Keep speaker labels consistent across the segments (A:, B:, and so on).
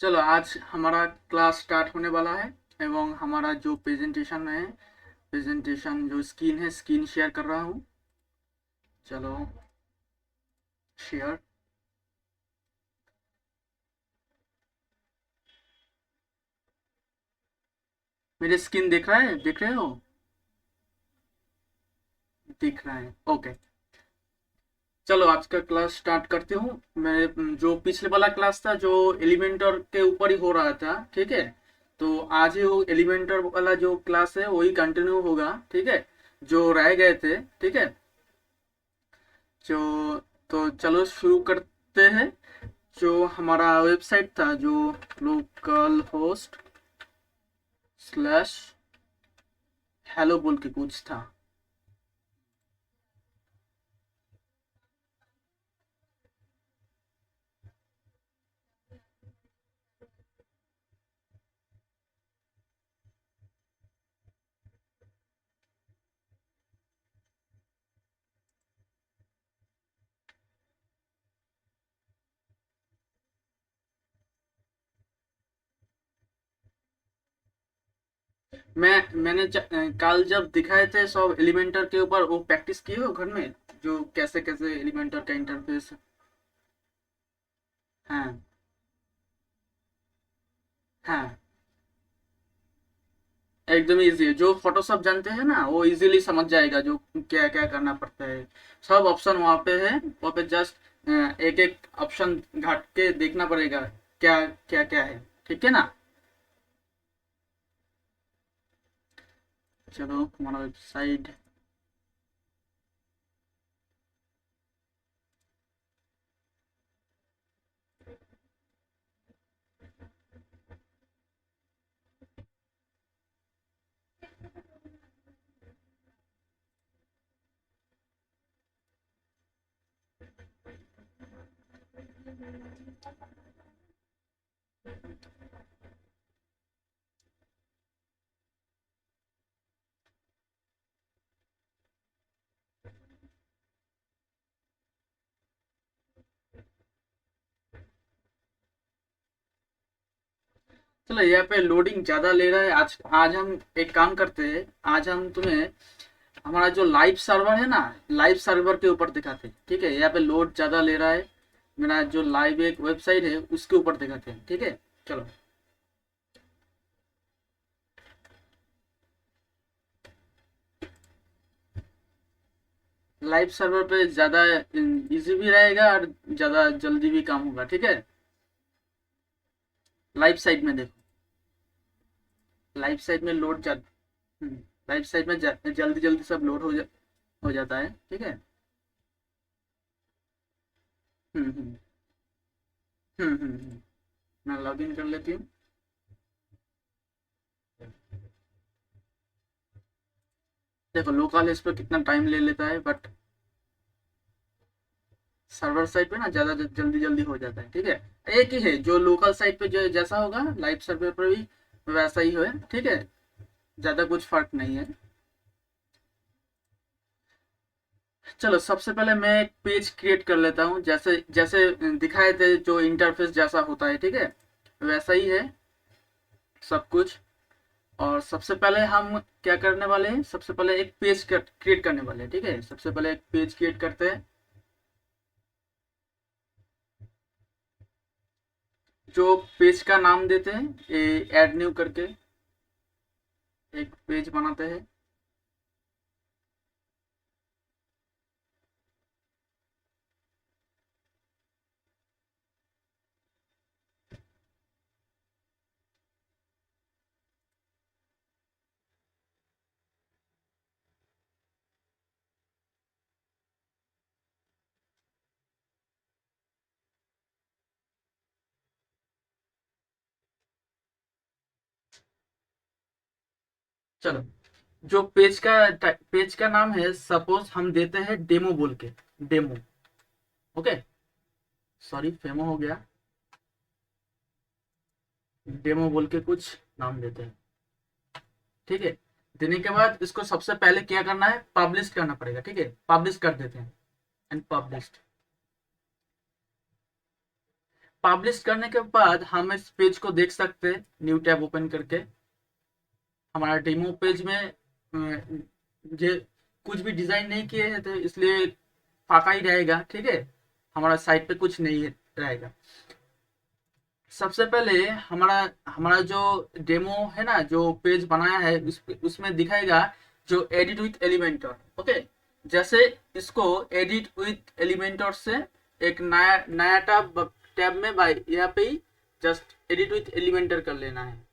A: चलो आज हमारा क्लास स्टार्ट होने वाला है एवं हमारा जो प्रेजेंटेशन है, प्रेजेंटेशन जो स्क्रीन है, स्क्रीन शेयर कर रहा हूँ। चलो शेयर। मेरे स्क्रीन देख रहा है, देख रहे हो? दिख रहा है, ओके। चलो आज का क्लास स्टार्ट करती हूँ। मैं जो पिछले वाला क्लास था जो एलिमेंटर के ऊपर ही हो रहा था, ठीक है। तो आज ही वो एलिमेंटर वाला जो क्लास है वही कंटिन्यू होगा, ठीक है। जो रह गए थे, ठीक है। जो तो चलो शुरू करते हैं। जो हमारा वेबसाइट था जो लोकल होस्ट स्लैश हेलो बोल के कुछ था। कल जब दिखाए थे सब एलिमेंटर के ऊपर, वो प्रैक्टिस किए हो घर में? जो कैसे कैसे एलिमेंटर का इंटरफेस। हाँ हाँ, एकदम इजी है। जो फोटोशॉप जानते हैं ना वो इजीली समझ जाएगा जो क्या क्या करना पड़ता है। सब ऑप्शन वहाँ पे है, वहाँ पे जस्ट एक एक ऑप्शन घाट के देखना पड़ेगा क्या क्या क्या है, ठीक है ना। चलो हमारा वेबसाइट। चलो यहाँ पे लोडिंग ज्यादा ले रहा है। आज आज हम एक काम करते हैं। आज हम तुम्हें हमारा जो लाइव सर्वर है ना, लाइव सर्वर के ऊपर दिखाते हैं, ठीक है। यहाँ पे लोड ज्यादा ले रहा है। मेरा जो लाइव एक वेबसाइट है उसके ऊपर दिखाते हैं, ठीक है। चलो लाइव सर्वर पे ज्यादा इजी भी रहेगा और ज्यादा जल्दी भी काम होगा, ठीक है। लाइव साइट में देखो, लाइव साइट में लोड ज्यादा, लाइव साइट में जल्दी जल्दी सब लोड हो जाता है, ठीक है। हम्म हम्म मैं लॉग इन कर लेती हूँ। देखो लोकल इस पर कितना टाइम ले लेता है, बट सर्वर साइट पे ना ज्यादा जल्दी जल्दी हो जाता है, ठीक है। एक ही है जो लोकल साइट पे जो जैसा होगा लाइव सर्वर पर भी वैसा ही है, ठीक है। ज्यादा कुछ फर्क नहीं है। चलो सबसे पहले मैं एक पेज क्रिएट कर लेता हूँ, जैसे जैसे दिखाए थे जो इंटरफेस जैसा होता है, ठीक है। वैसा ही है सब कुछ। और सबसे पहले हम क्या करने वाले हैं, सबसे पहले एक पेज क्रिएट करने वाले हैं, ठीक है। सबसे पहले एक पेज क्रिएट करते हैं। जो पेज का नाम देते हैं ऐड न्यू करके एक पेज बनाते हैं। चलो जो पेज का नाम है, सपोज हम देते हैं डेमो बोल के, डेमो। ओके, सॉरी फेमो हो गया। डेमो बोल के कुछ नाम देते हैं, ठीक है। देने के बाद इसको सबसे पहले क्या करना है, पब्लिश करना पड़ेगा, ठीक है। पब्लिश कर देते हैं, एंड पब्लिश। पब्लिश करने के बाद हम इस पेज को देख सकते हैं न्यू टैब ओपन करके। हमारा डेमो पेज में ये कुछ भी डिजाइन नहीं किए हैं, तो इसलिए फाका ही रहेगा, ठीक है। हमारा साइट पे कुछ नहीं रहेगा। सबसे पहले हमारा हमारा जो डेमो है ना, जो पेज बनाया है, उसमें दिखाएगा जो एडिट विथ एलिमेंटर। ओके, जैसे इसको एडिट विथ एलिमेंटर से एक नया नया टैब में भाई यहाँ पे ही जस्ट एडिट विथ एलिमेंटर कर लेना है।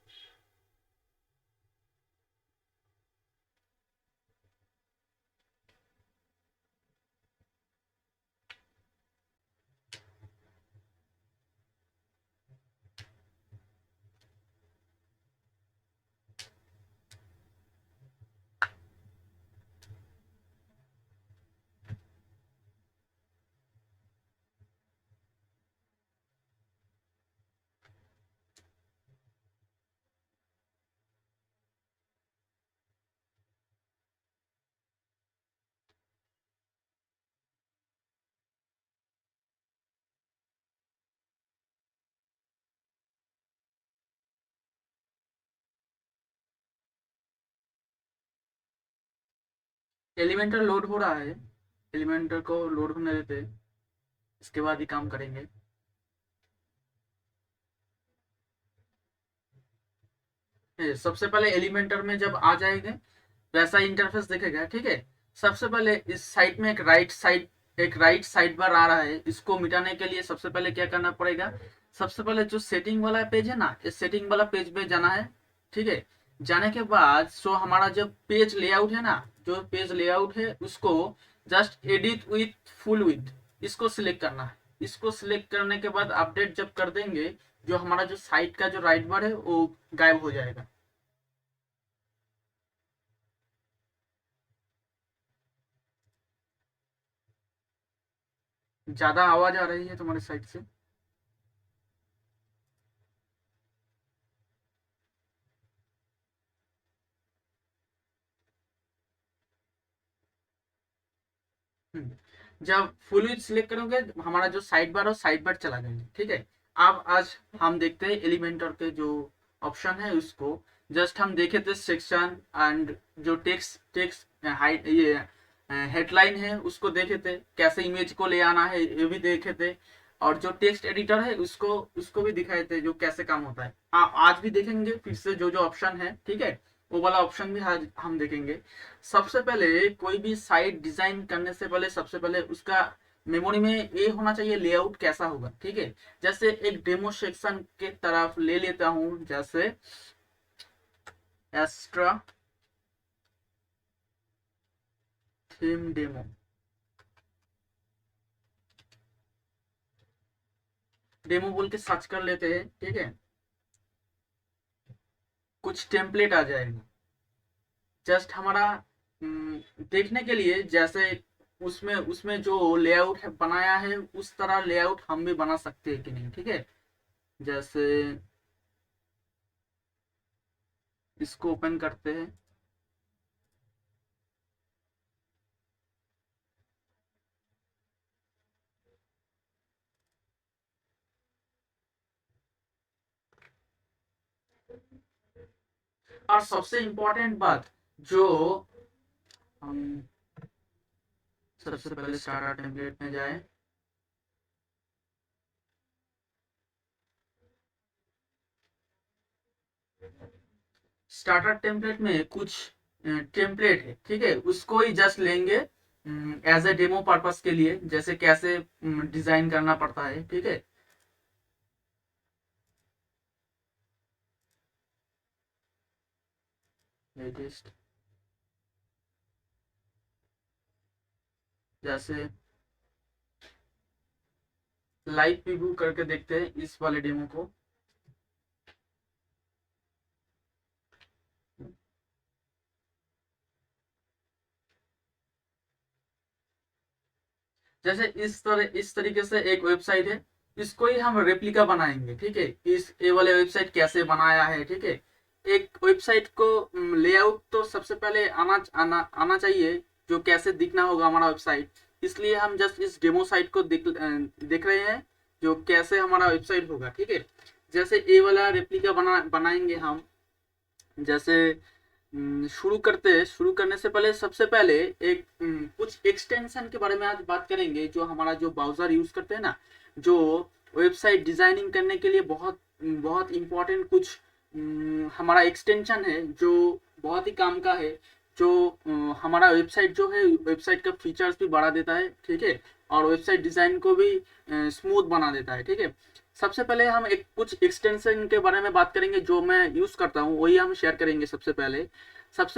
A: एलिमेंटर लोड हो रहा है, एलिमेंटर को लोड होने देते, इसके बाद ही काम करेंगे। सबसे पहले एलिमेंटर में जब आ जाएंगे वैसा इंटरफेस दिखेगा, ठीक है। सबसे पहले इस साइड में एक राइट साइड बार आ रहा है, इसको मिटाने के लिए सबसे पहले क्या करना पड़ेगा, सबसे पहले जो सेटिंग वाला पेज है ना, इस सेटिंग वाला पेज पे जाना है, ठीक है। जाने के बाद सो हमारा जो पेज लेआउट है ना, जो पेज लेआउट है उसको just edit with full with इसको सिलेक्ट करना है। इसको सिलेक्ट करने के बाद अपडेट जब कर देंगे, जो हमारा जो साइड का जो राइट बार है वो गायब हो जाएगा। ज्यादा आवाज आ रही है तुम्हारे साइड से। जब फुल विथ सिलेक्ट करोगे हमारा जो साइड बार हो साइड बार चला जाएगा, ठीक है। अब आज हम देखते हैं एलिमेंटर के जो ऑप्शन है उसको। जस्ट हम देखे थे सेक्शन एंड जो टेक्स्ट टेक्स्ट हाइट ये हेडलाइन है उसको देखे थे, कैसे इमेज को ले आना है ये भी देखे थे, और जो टेक्स्ट एडिटर है उसको उसको भी दिखाए थे जो कैसे काम होता है। आज भी देखेंगे फिर से जो जो ऑप्शन है, ठीक है, वो वाला ऑप्शन भी आज हम देखेंगे। सबसे पहले कोई भी साइट डिजाइन करने से पहले सबसे पहले उसका मेमोरी में ये होना चाहिए लेआउट कैसा होगा, ठीक है। जैसे एक डेमो सेक्शन के तरफ ले लेता हूं, जैसे एक्स्ट्रा थीम डेमो, डेमो बोल के सर्च कर लेते हैं, ठीक है। कुछ टेम्पलेट आ जाएगा जस्ट हमारा देखने के लिए, जैसे उसमें उसमें जो लेआउट है बनाया है उस तरह लेआउट हम भी बना सकते हैं कि नहीं, ठीक है। जैसे इसको ओपन करते हैं, और सबसे इम्पोर्टेंट बात जो हम सबसे पहले स्टार्टर टेम्पलेट में जाए, स्टार्टर टेम्पलेट में कुछ टेम्पलेट है, ठीक है, उसको ही जस्ट लेंगे एज ए डेमो पर्पस के लिए, जैसे कैसे डिजाइन करना पड़ता है, ठीक है। लेटेस्ट जैसे लाइव प्रीव्यू करके देखते हैं इस वाले डेमो को। जैसे इस तरीके से एक वेबसाइट है, इसको ही हम रेप्लिका बनाएंगे, ठीक है। इस ये वाले वेबसाइट कैसे बनाया है, ठीक है। एक वेबसाइट को लेआउट तो सबसे पहले आना चाहिए, जो कैसे दिखना होगा हमारा वेबसाइट। इसलिए हम जस्ट इस डेमो साइट को देख रहे हैं, जो कैसे हमारा वेबसाइट होगा, ठीक है। जैसे ये वाला रेप्लिका बनाएंगे हम। जैसे शुरू करने से पहले सबसे पहले एक कुछ एक्सटेंशन के बारे में आज बात करेंगे, जो हमारा जो ब्राउजर यूज करते हैं ना, जो वेबसाइट डिजाइनिंग करने के लिए बहुत बहुत इंपॉर्टेंट कुछ हमारा एक्सटेंशन है जो बहुत ही काम का है, जो हमारा वेबसाइट जो है, वेबसाइट का फीचर्स भी बढ़ा देता है, ठीक है, और वेबसाइट डिजाइन को भी स्मूथ बना देता है, ठीक है। सबसे पहले हम एक कुछ एक्सटेंशन के बारे में बात करेंगे जो मैं यूज करता हूँ, वही हम शेयर करेंगे। सबसे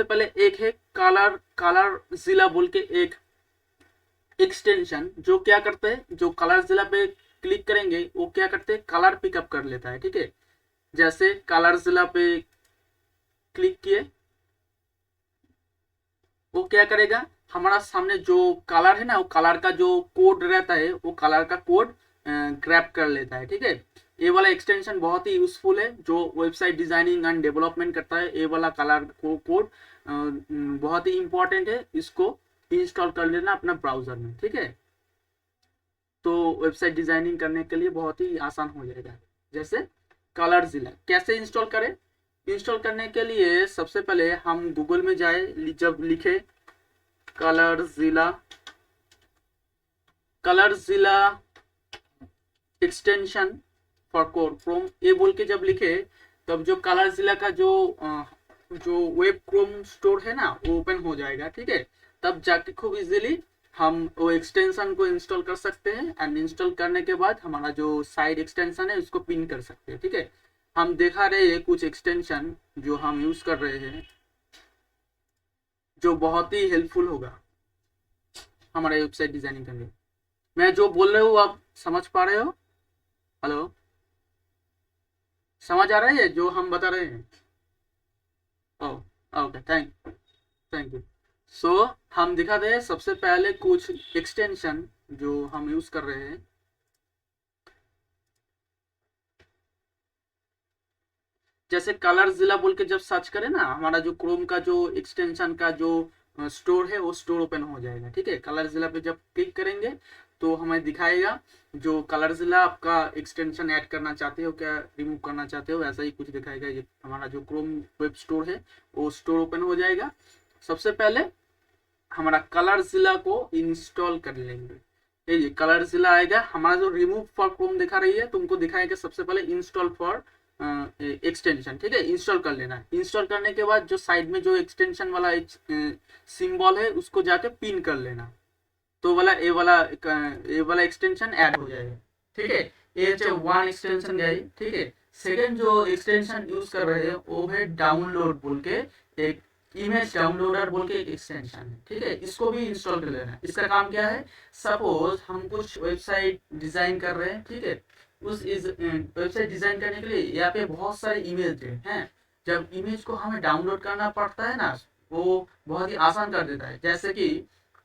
A: पहले एक है कलर जिला बोल के एक एक्सटेंशन, जो क्या करते हैं, जो कलर जिला पे क्लिक करेंगे वो क्या करते हैं, कलर पिकअप कर लेता है, ठीक है। जैसे कलर जिला पे क्लिक किए, वो क्या करेगा, हमारा सामने जो कलर है ना, वो कलर का जो कोड रहता है, वो कलर का कोड ग्रैब कर लेता है, ठीक है। ये वाला एक्सटेंशन बहुत ही यूजफुल है, जो वेबसाइट डिजाइनिंग एंड डेवलपमेंट करता है। ये वाला कलर कोड बहुत ही इंपॉर्टेंट है, इसको इंस्टॉल कर लेना अपना ब्राउजर में, ठीक है। तो वेबसाइट डिजाइनिंग करने के लिए बहुत ही आसान हो जाएगा। जैसे कलर जिला कैसे इंस्टॉल करें, इंस्टॉल करने के लिए सबसे पहले हम गूगल में जाए, जब लिखे कलर जिला एक्सटेंशन फॉर क्रोम ये बोल के जब लिखे, तब जो कलर जिला का जो वेब क्रोम स्टोर है ना, वो ओपन हो जाएगा, ठीक है। तब जाके खूब इजीली हम वो एक्सटेंशन को इंस्टॉल कर सकते हैं, एंड इंस्टॉल करने के बाद हमारा जो साइड एक्सटेंशन है उसको पिन कर सकते हैं, ठीक है। हम दिखा रहे हैं कुछ एक्सटेंशन जो हम यूज कर रहे हैं, जो बहुत ही हेल्पफुल होगा हमारे वेबसाइट डिजाइनिंग करने में। मैं जो बोल रहा हूँ आप समझ पा रहे हो? हेलो, समझ आ रहा है जो हम बता रहे हैं? Oh okay, thank you. So हम दिखाते हैं सबसे पहले कुछ एक्सटेंशन जो हम यूज कर रहे हैं। जैसे कलर जिला बोल के जब सर्च करें ना, हमारा जो क्रोम का जो एक्सटेंशन का जो स्टोर है वो स्टोर ओपन हो जाएगा, ठीक है। कलर जिला पे जब क्लिक करेंगे तो हमें दिखाएगा जो कलर जिला आपका एक्सटेंशन ऐड करना चाहते हो, क्या रिमूव करना चाहते हो, वैसा ही कुछ दिखाएगा। ये हमारा जो क्रोम वेब स्टोर है वो स्टोर ओपन हो जाएगा। सबसे पहले हमारा कलर जिला को इंस्टॉल कर लेंगे। ये कलर जिला आएगा, हमारा जो रिमूव फॉर क्रोम दिखा रही है तुमको दिखाएगा सबसे पहले इंस्टॉल फॉर एक्सटेंशन, ठीक है। इंस्टॉल कर लेना। इंस्टॉल करने के बाद जो साइड में जो एक्सटेंशन वाला सिंबल है उसको जाके पिन कर लेना, तो ये वाला एक्सटेंशन ऐड हो जाएगा, ठीक है। ये वन एक्सटेंशन गई, ठीक है। सेकेंड जो एक्सटेंशन यूज कर रहे हैं वो है डाउनलोड बोल के एक इमेज डाउनलोडर बोल के एक एक्सटेंशन है, ठीक है। इसको भी इंस्टॉल कर लेना है। इसका काम क्या है, सपोज हम कुछ वेबसाइट डिजाइन कर रहे हैं, ठीक है। उस वेबसाइट डिजाइन करने के लिए यहाँ पे बहुत सारे इमेज हैं। जब इमेज को हमें डाउनलोड करना पड़ता है ना, वो बहुत ही आसान कर देता है। जैसे कि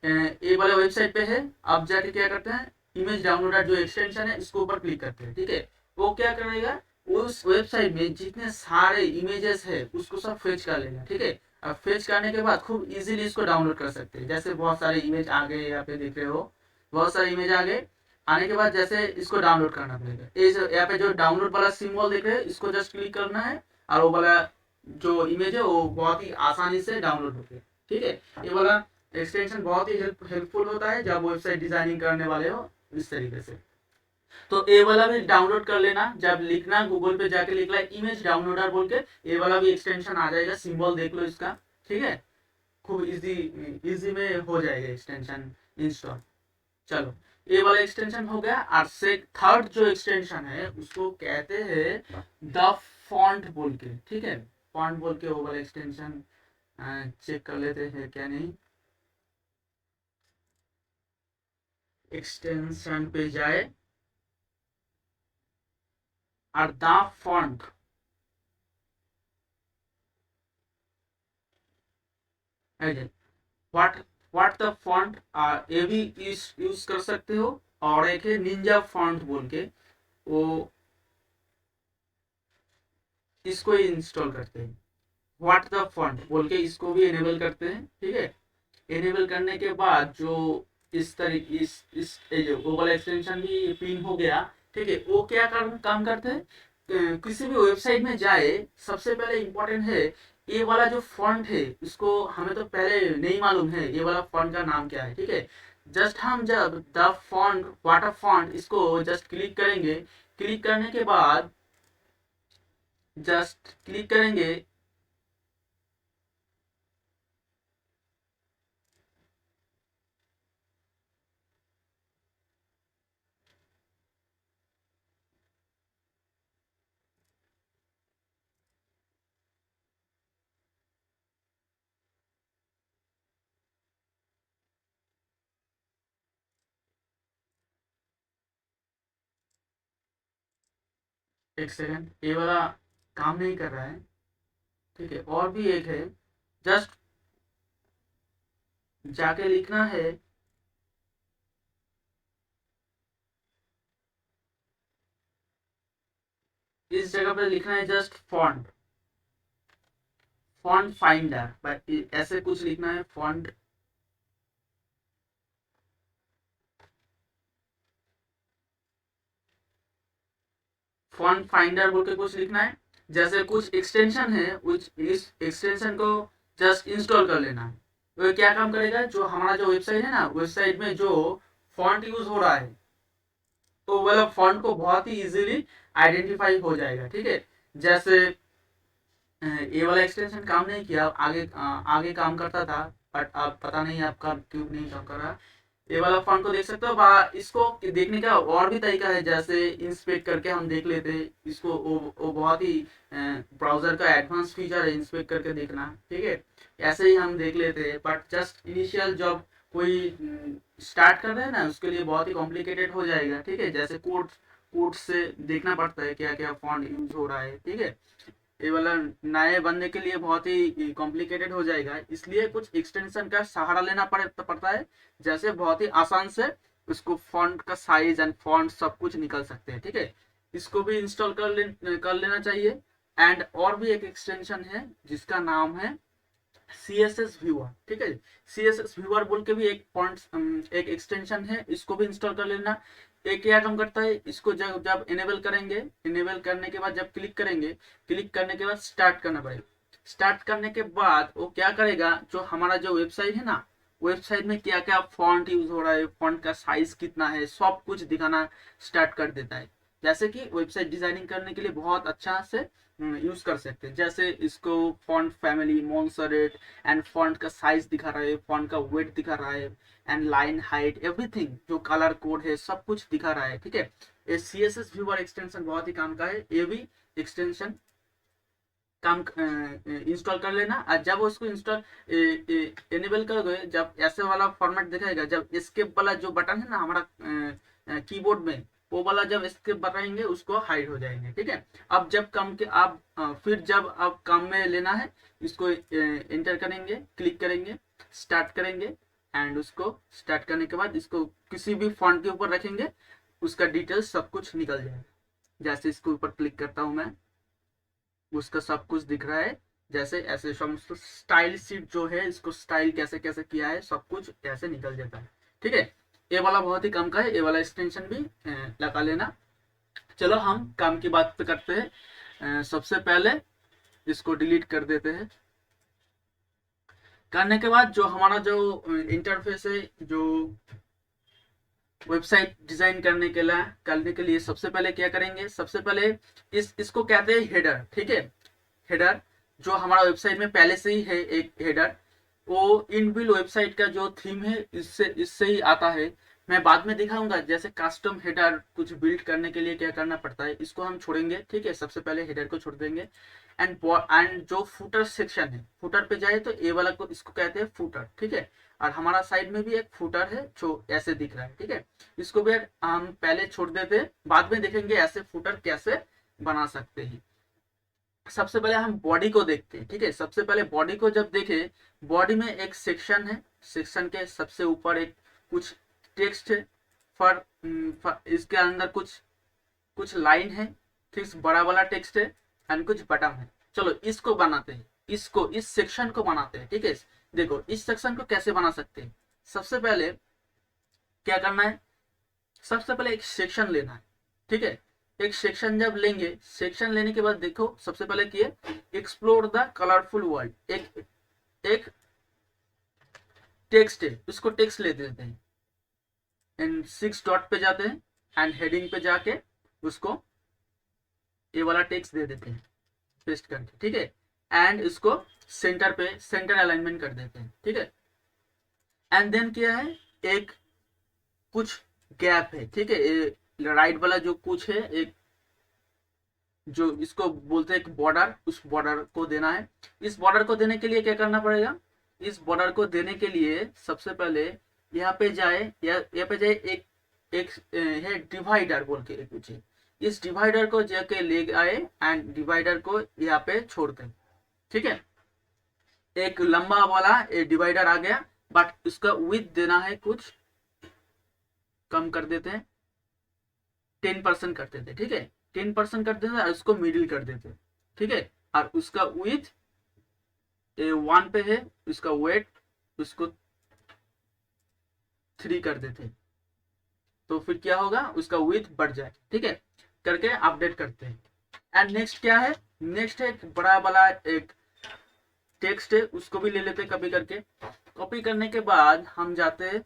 A: ये वाला वेबसाइट पे है, आप जाके क्या करते हैं, इमेज डाउनलोडर जो एक्सटेंशन है इसको ऊपर क्लिक करते हैं, ठीक है। वो क्या करेगा, उस वेबसाइट में जितने सारे इमेजेस है उसको सब फेच कर लेगा, ठीक है। अब फेच करने के बाद खूब इजीली इसको डाउनलोड कर सकते हैं। जैसे बहुत सारे इमेज आ गए, यहाँ पे देख रहे हो बहुत सारे इमेज आ गए। आने के बाद जैसे इसको डाउनलोड करना पड़ेगा। यहाँ पे जो डाउनलोड वाला सिंबल देख रहे हैं इसको जस्ट क्लिक करना है, और वो वाला जो इमेज है वो बहुत ही आसानी से डाउनलोड होते हैं, ठीक है। ये वाला एक्सटेंशन बहुत ही हेल्पफुल होता है जब वेबसाइट डिजाइनिंग करने वाले हो इस तरीके से। तो ये वाला भी डाउनलोड कर लेना। जब लिखना गूगल पे जाके लिखना इमेज डाउनलोडर बोल के, ये वाला भी एक्सटेंशन आ जाएगा, सिंबल देख लो इसका, ठीक है। खूब इजी में हो जाएगा एक्सटेंशन इंस्टॉल। चलो, ये वाला एक्सटेंशन हो गया। और से थर्ड जो एक्सटेंशन है उसको कहते हैं द फॉन्ट बोल के, ठीक है। फॉन्ट बोल के वो वाला एक्सटेंशन चेक कर लेते हैं क्या नहीं। एक्सटेंशन पे जाए और the font, what the font, ये भी यूज कर सकते हो। और एक है निंजा फॉन्ट बोल के, वो इसको इंस्टॉल करते हैं। व्हाट द फॉन्ट बोल के इसको भी एनेबल करते हैं, ठीक है। एनेबल करने के बाद जो इस तरीके इस जो गूगल एक्सटेंशन भी पिन हो गया, ठीक है, वो क्या काम करते हैं, किसी भी वेबसाइट में जाए, सबसे पहले इंपॉर्टेंट है ये वाला जो फॉन्ट है, इसको हमें तो पहले नहीं मालूम है ये वाला फॉन्ट का नाम क्या है। ठीक है, जस्ट हम जब द फॉन्ट वाटर फॉन्ट इसको जस्ट क्लिक करेंगे, क्लिक करने के बाद जस्ट क्लिक करेंगे, एक सेकेंड, ये वाला काम नहीं कर रहा है। ठीक है, और भी एक है, जस्ट जाके लिखना है, इस जगह पे लिखना है जस्ट फॉन्ट, फॉन्ट फाइंडर, ऐसे कुछ लिखना है, फॉन्ट फॉन्ट फाइंडर बोल के कुछ लिखना है। जैसे कुछ एक्सटेंशन है, उस इस एक्सटेंशन को जस्ट इंस्टॉल कर लेना है। तो ये क्या काम करेगा, जो हमारा जो वेबसाइट है ना, वेबसाइट में जो फॉन्ट यूज हो रहा है, तो वाला फॉन्ट को बहुत ही इजीली आइडेंटिफाई हो जाएगा। ठीक है, जैसे ये वाला एक्सटेंशन काम नहीं किया, आगे काम करता था, बट अब पता नहीं आपका क्यों नहीं काम कर रहा। ये वाला फॉन्ट को देख सकते हो, इसको देखने का और भी तरीका है, जैसे इंस्पेक्ट करके हम देख लेते हैं इसको, वो बहुत ही ब्राउजर का एडवांस फीचर है, इंस्पेक्ट करके देखना। ठीक है, ऐसे ही हम देख लेते हैं, बट जस्ट इनिशियल जब कोई स्टार्ट कर रहे हैं ना, उसके लिए बहुत ही कॉम्प्लिकेटेड हो जाएगा। ठीक है, जैसे कोड कोड से देखना पड़ता है क्या क्या फॉन्ट यूज हो रहा है। ठीक है, ये वाला नए बनने के लिए बहुत ही कॉम्प्लिकेटेड हो जाएगा, इसलिए कुछ एक्सटेंशन का सहारा लेना पड़ता है, जैसे बहुत ही आसान से उसको फॉन्ट का साइज एंड फॉन्ट सब कुछ निकल सकते हैं। ठीक है, इसको भी इंस्टॉल कर लेना चाहिए। एंड और भी एक एक्सटेंशन है जिसका नाम है CSS व्यूअर। ठीक है, CSS व्यूअर बोल के भी एक पॉइंट एक एक्सटेंशन है, इसको भी इंस्टॉल कर लेना। एक क्या काम करता है, इसको जब जब इनेबल करेंगे, इनेबल करने के बाद जब क्लिक करेंगे, क्लिक करने के बाद स्टार्ट करना पड़ेगा। स्टार्ट करने के बाद वो क्या करेगा, जो हमारा जो वेबसाइट है ना, वेबसाइट में क्या क्या फॉन्ट यूज हो रहा है, फॉन्ट का साइज कितना है, सब कुछ दिखाना स्टार्ट कर देता है। जैसे कि वेबसाइट डिजाइनिंग करने के लिए बहुत अच्छा से यूज कर सकते हैं। जैसे इसको फॉन्ट फैमिली, मॉन्सरेट एंड फॉन्ट का साइज दिखा रहा है, फॉन्ट का वेट दिखा रहा है, एंड लाइन हाइट, एवरीथिंग जो कलर कोड है सब कुछ दिखा रहा है। ठीक है, ये CSS व्यूअर एक्सटेंशन बहुत ही काम का है, ये भी एक्सटेंशन काम इंस्टॉल कर लेना। और जब उसको इंस्टॉल एनेबल कर गए, जब ऐसे वाला फॉर्मेट दिखाएगा, जब एस्केप वाला जो बटन है ना हमारा कीबोर्ड में, वो वाला जब एस्केप बताएंगे उसको हाइड हो जाएंगे। ठीक है, अब जब काम के आप फिर जब आप काम में लेना है, इसको एंटर करेंगे, क्लिक करेंगे, स्टार्ट करेंगे, एंड उसको स्टार्ट करने के बाद इसको किसी भी फॉन्ट के ऊपर रखेंगे, उसका डिटेल्स सब कुछ निकल जाएगा। जैसे इसके ऊपर क्लिक करता हूं मैं, उसका सब कुछ दिख रहा है। जैसे ऐसे समझ, स्टाइल शीट जो है, इसको स्टाइल कैसे कैसे किया है सब कुछ ऐसे निकल जाता है। ठीक है, ये वाला बहुत ही कम का है, ये वाला एक्सटेंशन भी लगा लेना। चलो हम काम की बात करते हैं। सबसे पहले इसको डिलीट कर देते हैं। करने के बाद जो हमारा जो इंटरफेस है, जो वेबसाइट डिजाइन करने के लिए सबसे पहले क्या करेंगे, सबसे पहले इसको कहते हैं हेडर। ठीक है, हेडर जो हमारा वेबसाइट में पहले से ही है एक हेडर, वो इनबिल्ट वेबसाइट का जो थीम है इससे ही आता है। मैं बाद में दिखाऊंगा जैसे कस्टम हेडर कुछ बिल्ड करने के लिए क्या करना पड़ता है, इसको हम छोड़ेंगे। ठीक है, सबसे पहले हेडर को छोड़ देंगे। एंड जो फुटर सेक्शन है, फुटर पे जाए तो ए वाला को इसको कहते हैं फुटर। ठीक है, और हमारा साइड में भी एक फुटर है जो ऐसे दिख रहा है। ठीक है, इसको भी हम पहले छोड़ देते हैं, बाद में देखेंगे ऐसे फुटर कैसे बना सकते हैं। सबसे पहले हम बॉडी को देखते हैं। ठीक है, सबसे पहले बॉडी को जब देखें, बॉडी में एक सेक्शन है, सेक्शन के सबसे ऊपर एक कुछ टेक्स्ट है, इसके अंदर कुछ कुछ लाइन है, ठीक, बड़ा वाला टेक्स्ट है, एंड कुछ बटन है। चलो इसको बनाते हैं, इसको इस सेक्शन को बनाते हैं। ठीक है, देखो इस सेक्शन को कैसे बना सकते हैं। सबसे पहले क्या करना है, सबसे पहले एक सेक्शन लेना है। ठीक है। एक सेक्शन जब लेंगे, सेक्शन लेने के बाद देखो सबसे पहले किए एक्सप्लोर द कलरफुल वर्ल्ड, एक एक टेक्स्ट है, उसको टेक्स्ट ले देते हैं एंड 6 डॉट पे जाते हैं एंड हेडिंग पे जाके उसको ये वाला टेक्स्ट दे देते हैं पेस्ट करके, ठीक है। एंड इसको सेंटर पे सेंटर अलाइनमेंट कर देते हैं, ठीक है। एंड देन क्या है, एक कुछ गैप है, ठीक है, राइट वाला जो कुछ है, एक जो इसको बोलते हैं एक बॉर्डर, उस बॉर्डर को देना है। इस बॉर्डर को देने के लिए क्या करना पड़ेगा, इस बॉर्डर को देने के लिए सबसे पहले यहाँ पे जाए, यहाँ पे जाए एक है डिवाइडर बोल के कुछ है, इस डिवाइडर को जाके ले आए एंड डिवाइडर को यहाँ पे छोड़ दें, ठीक है। एक लंबा वाला डिवाइडर आ गया, बट उसका विड्थ देना है कुछ कम कर देते हैं, 10% कर देते, ठीक है, 10% कर देते और उसको मिडिल कर देते, ठीक है। और उसका विड्थ 1 पे है, उसका वेट उसको 3 कर देते, तो फिर क्या होगा, उसका विड्थ बढ़ जाए, ठीक है। करके अपडेट करते हैं। एंड नेक्स्ट क्या है, नेक्स्ट है एक बड़ा वाला एक टेक्स्ट है, उसको भी ले लेते कॉपी करके। कॉपी करने के बाद हम जाते हैं,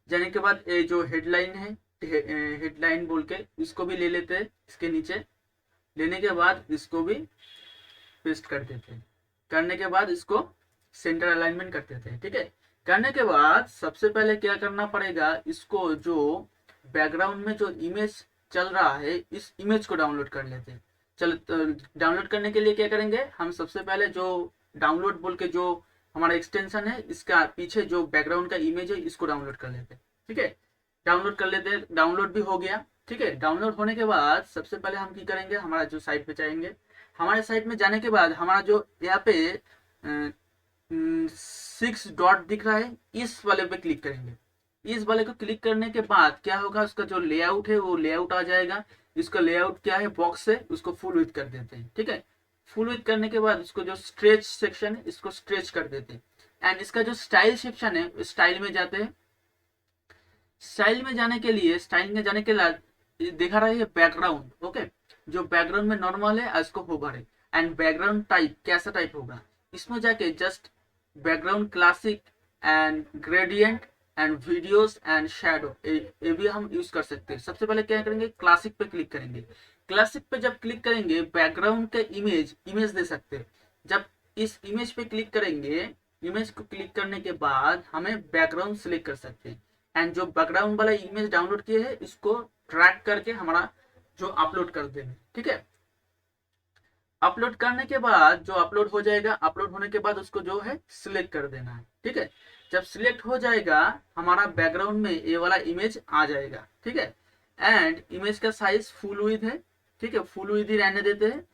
A: जाने के बाद ये जो हेडलाइन है, हेडलाइन बोल के इसको भी ले लेते हैं, इसके नीचे लेने के बाद इसको भी पेस्ट कर देते हैं। करने के बाद इसको सेंटर अलाइनमेंट कर देते हैं, ठीक है। करने के बाद सबसे पहले क्या करना पड़ेगा, इसको जो बैकग्राउंड में जो इमेज चल रहा है, इस इमेज को डाउनलोड कर लेते हैं। चल डाउनलोड करने के लिए क्या करेंगे, हम सबसे पहले जो डाउनलोड बोल के जो हमारा एक्सटेंशन है, इसका पीछे जो बैकग्राउंड का इमेज है इसको डाउनलोड कर लेते हैं, ठीक है। डाउनलोड कर लेते हैं, डाउनलोड भी हो गया, ठीक है। डाउनलोड होने के बाद सबसे पहले हम क्या करेंगे, हमारा जो साइट पे जाएंगे, हमारे साइट में जाने के बाद हमारा जो यहाँ पे 6 डॉट दिख रहा है, इस वाले पे क्लिक करेंगे। इस वाले को क्लिक करने के बाद क्या होगा, उसका जो लेआउट है वो लेआउट आ जाएगा। इसका लेआउट क्या है, बॉक्स है, उसको फुल विड्थ कर देते हैं, ठीक है। फुल विड्थ करने के बाद इसको जो स्ट्रेच सेक्शन है इसको स्ट्रेच कर देते हैं। एंड इसका जो स्टाइल सेक्शन है, स्टाइल में जाते हैं। स्टाइल में जाने के लिए, स्टाइल में जाने के लिए देखा रहा है बैकग्राउंड, ओके। जो बैकग्राउंड में नॉर्मल है इसको होवर है। एंड बैकग्राउंड टाइप कैसा टाइप होगा, इसमें जाके just background classic and gradient and videos and shadow, ये भी हम यूज कर सकते हैं। सबसे पहले क्या करेंगे, क्लासिक पे क्लिक करेंगे। क्लासिक पे जब क्लिक करेंगे, बैकग्राउंड के इमेज दे सकते हैं। जब इस इमेज पे क्लिक करेंगे, इमेज को क्लिक करने के बाद हमें बैकग्राउंड सिलेक्ट कर सकते हैं। एंड जो बैकग्राउंड वाला इमेज डाउनलोड किए है इसको ट्रैक करके हमारा जो अपलोड कर देंगे, ठीक है। अपलोड करने के बाद जो अपलोड हो जाएगा, अपलोड होने के बाद उसको जो है सिलेक्ट कर देना है, ठीक है। जब सिलेक्ट हो जाएगा, हमारा बैकग्राउंड में ये वाला इमेज आ जाएगा, ठीक है। एंड इमेज का साइज फुल विड्थ है, ठीक है, फुल विड्थ ही रहने देते हैं।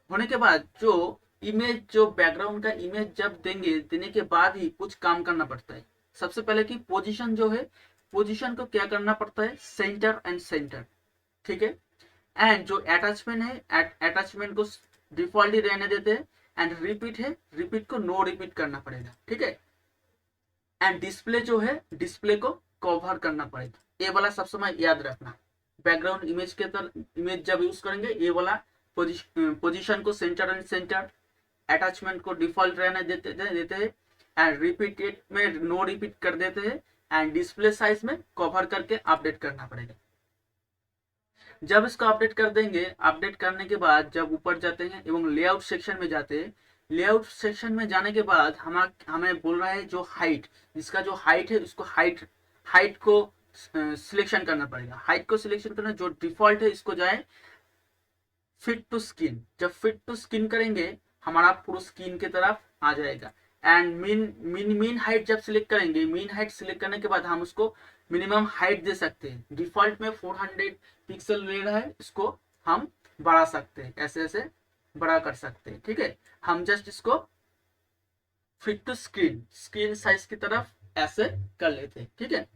A: होने के बाद जो इमेज, जो बैकग्राउंड का इमेज जब देंगे, देने के बाद ही कुछ काम करना पड़ता है। सबसे पहले की पोजीशन जो है, पोजीशन को क्या करना पड़ता है, सेंटर एंड सेंटर, ठीक है। एंड जो अटैचमेंट है, अटैचमेंट को डिफॉल्ट ही रहने देते हैं। एंड रिपीट है, रिपीट को नो रिपीट करना पड़ेगा, ठीक है। एंड डिस्प्ले जो है, डिस्प्ले को कवर करना पड़ेगा। ये वाला सब समय याद रखना, बैकग्राउंड इमेज के तरह इमेज जब यूज करेंगे, ये वाला पोजीशन को सेंटर एंड सेंटर, अटैचमेंट को डिफॉल्ट रहने देते हैं। एंड रिपीटेड में नो रिपीट कर देते हैं। एंड डिस्प्ले साइज में कवर करके अपडेट करना पड़ेगा। जब इसको अपडेट कर देंगे, अपडेट करने के बाद जब ऊपर जाते हैं एवं लेआउट सेक्शन में जाते हैं, लेआउट सेक्शन में जाने के बाद हमें बोल रहा है जो हाइट, इसका जो हाइट है उसको हाइट को सिलेक्शन करना पड़ेगा। हाइट को सिलेक्शन करना, जो डिफॉल्ट है इसको जाए फिट टू स्किन। जब फिट टू स्किन करेंगे, हमारा पूरा स्किन की तरफ आ जाएगा। एंड मीन हाइट जब सिलेक्ट करेंगे, मीन हाइट सिलेक्ट करने के बाद हम उसको मिनिमम हाइट दे सकते हैं। डिफॉल्ट में 400 पिक्सल ले रहा है, इसको हम बढ़ा सकते हैं, ऐसे ऐसे बड़ा कर सकते हैं, ठीक है। हम जस्ट इसको फिट टू स्क्रीन साइज की तरफ ऐसे कर लेते हैं, ठीक है।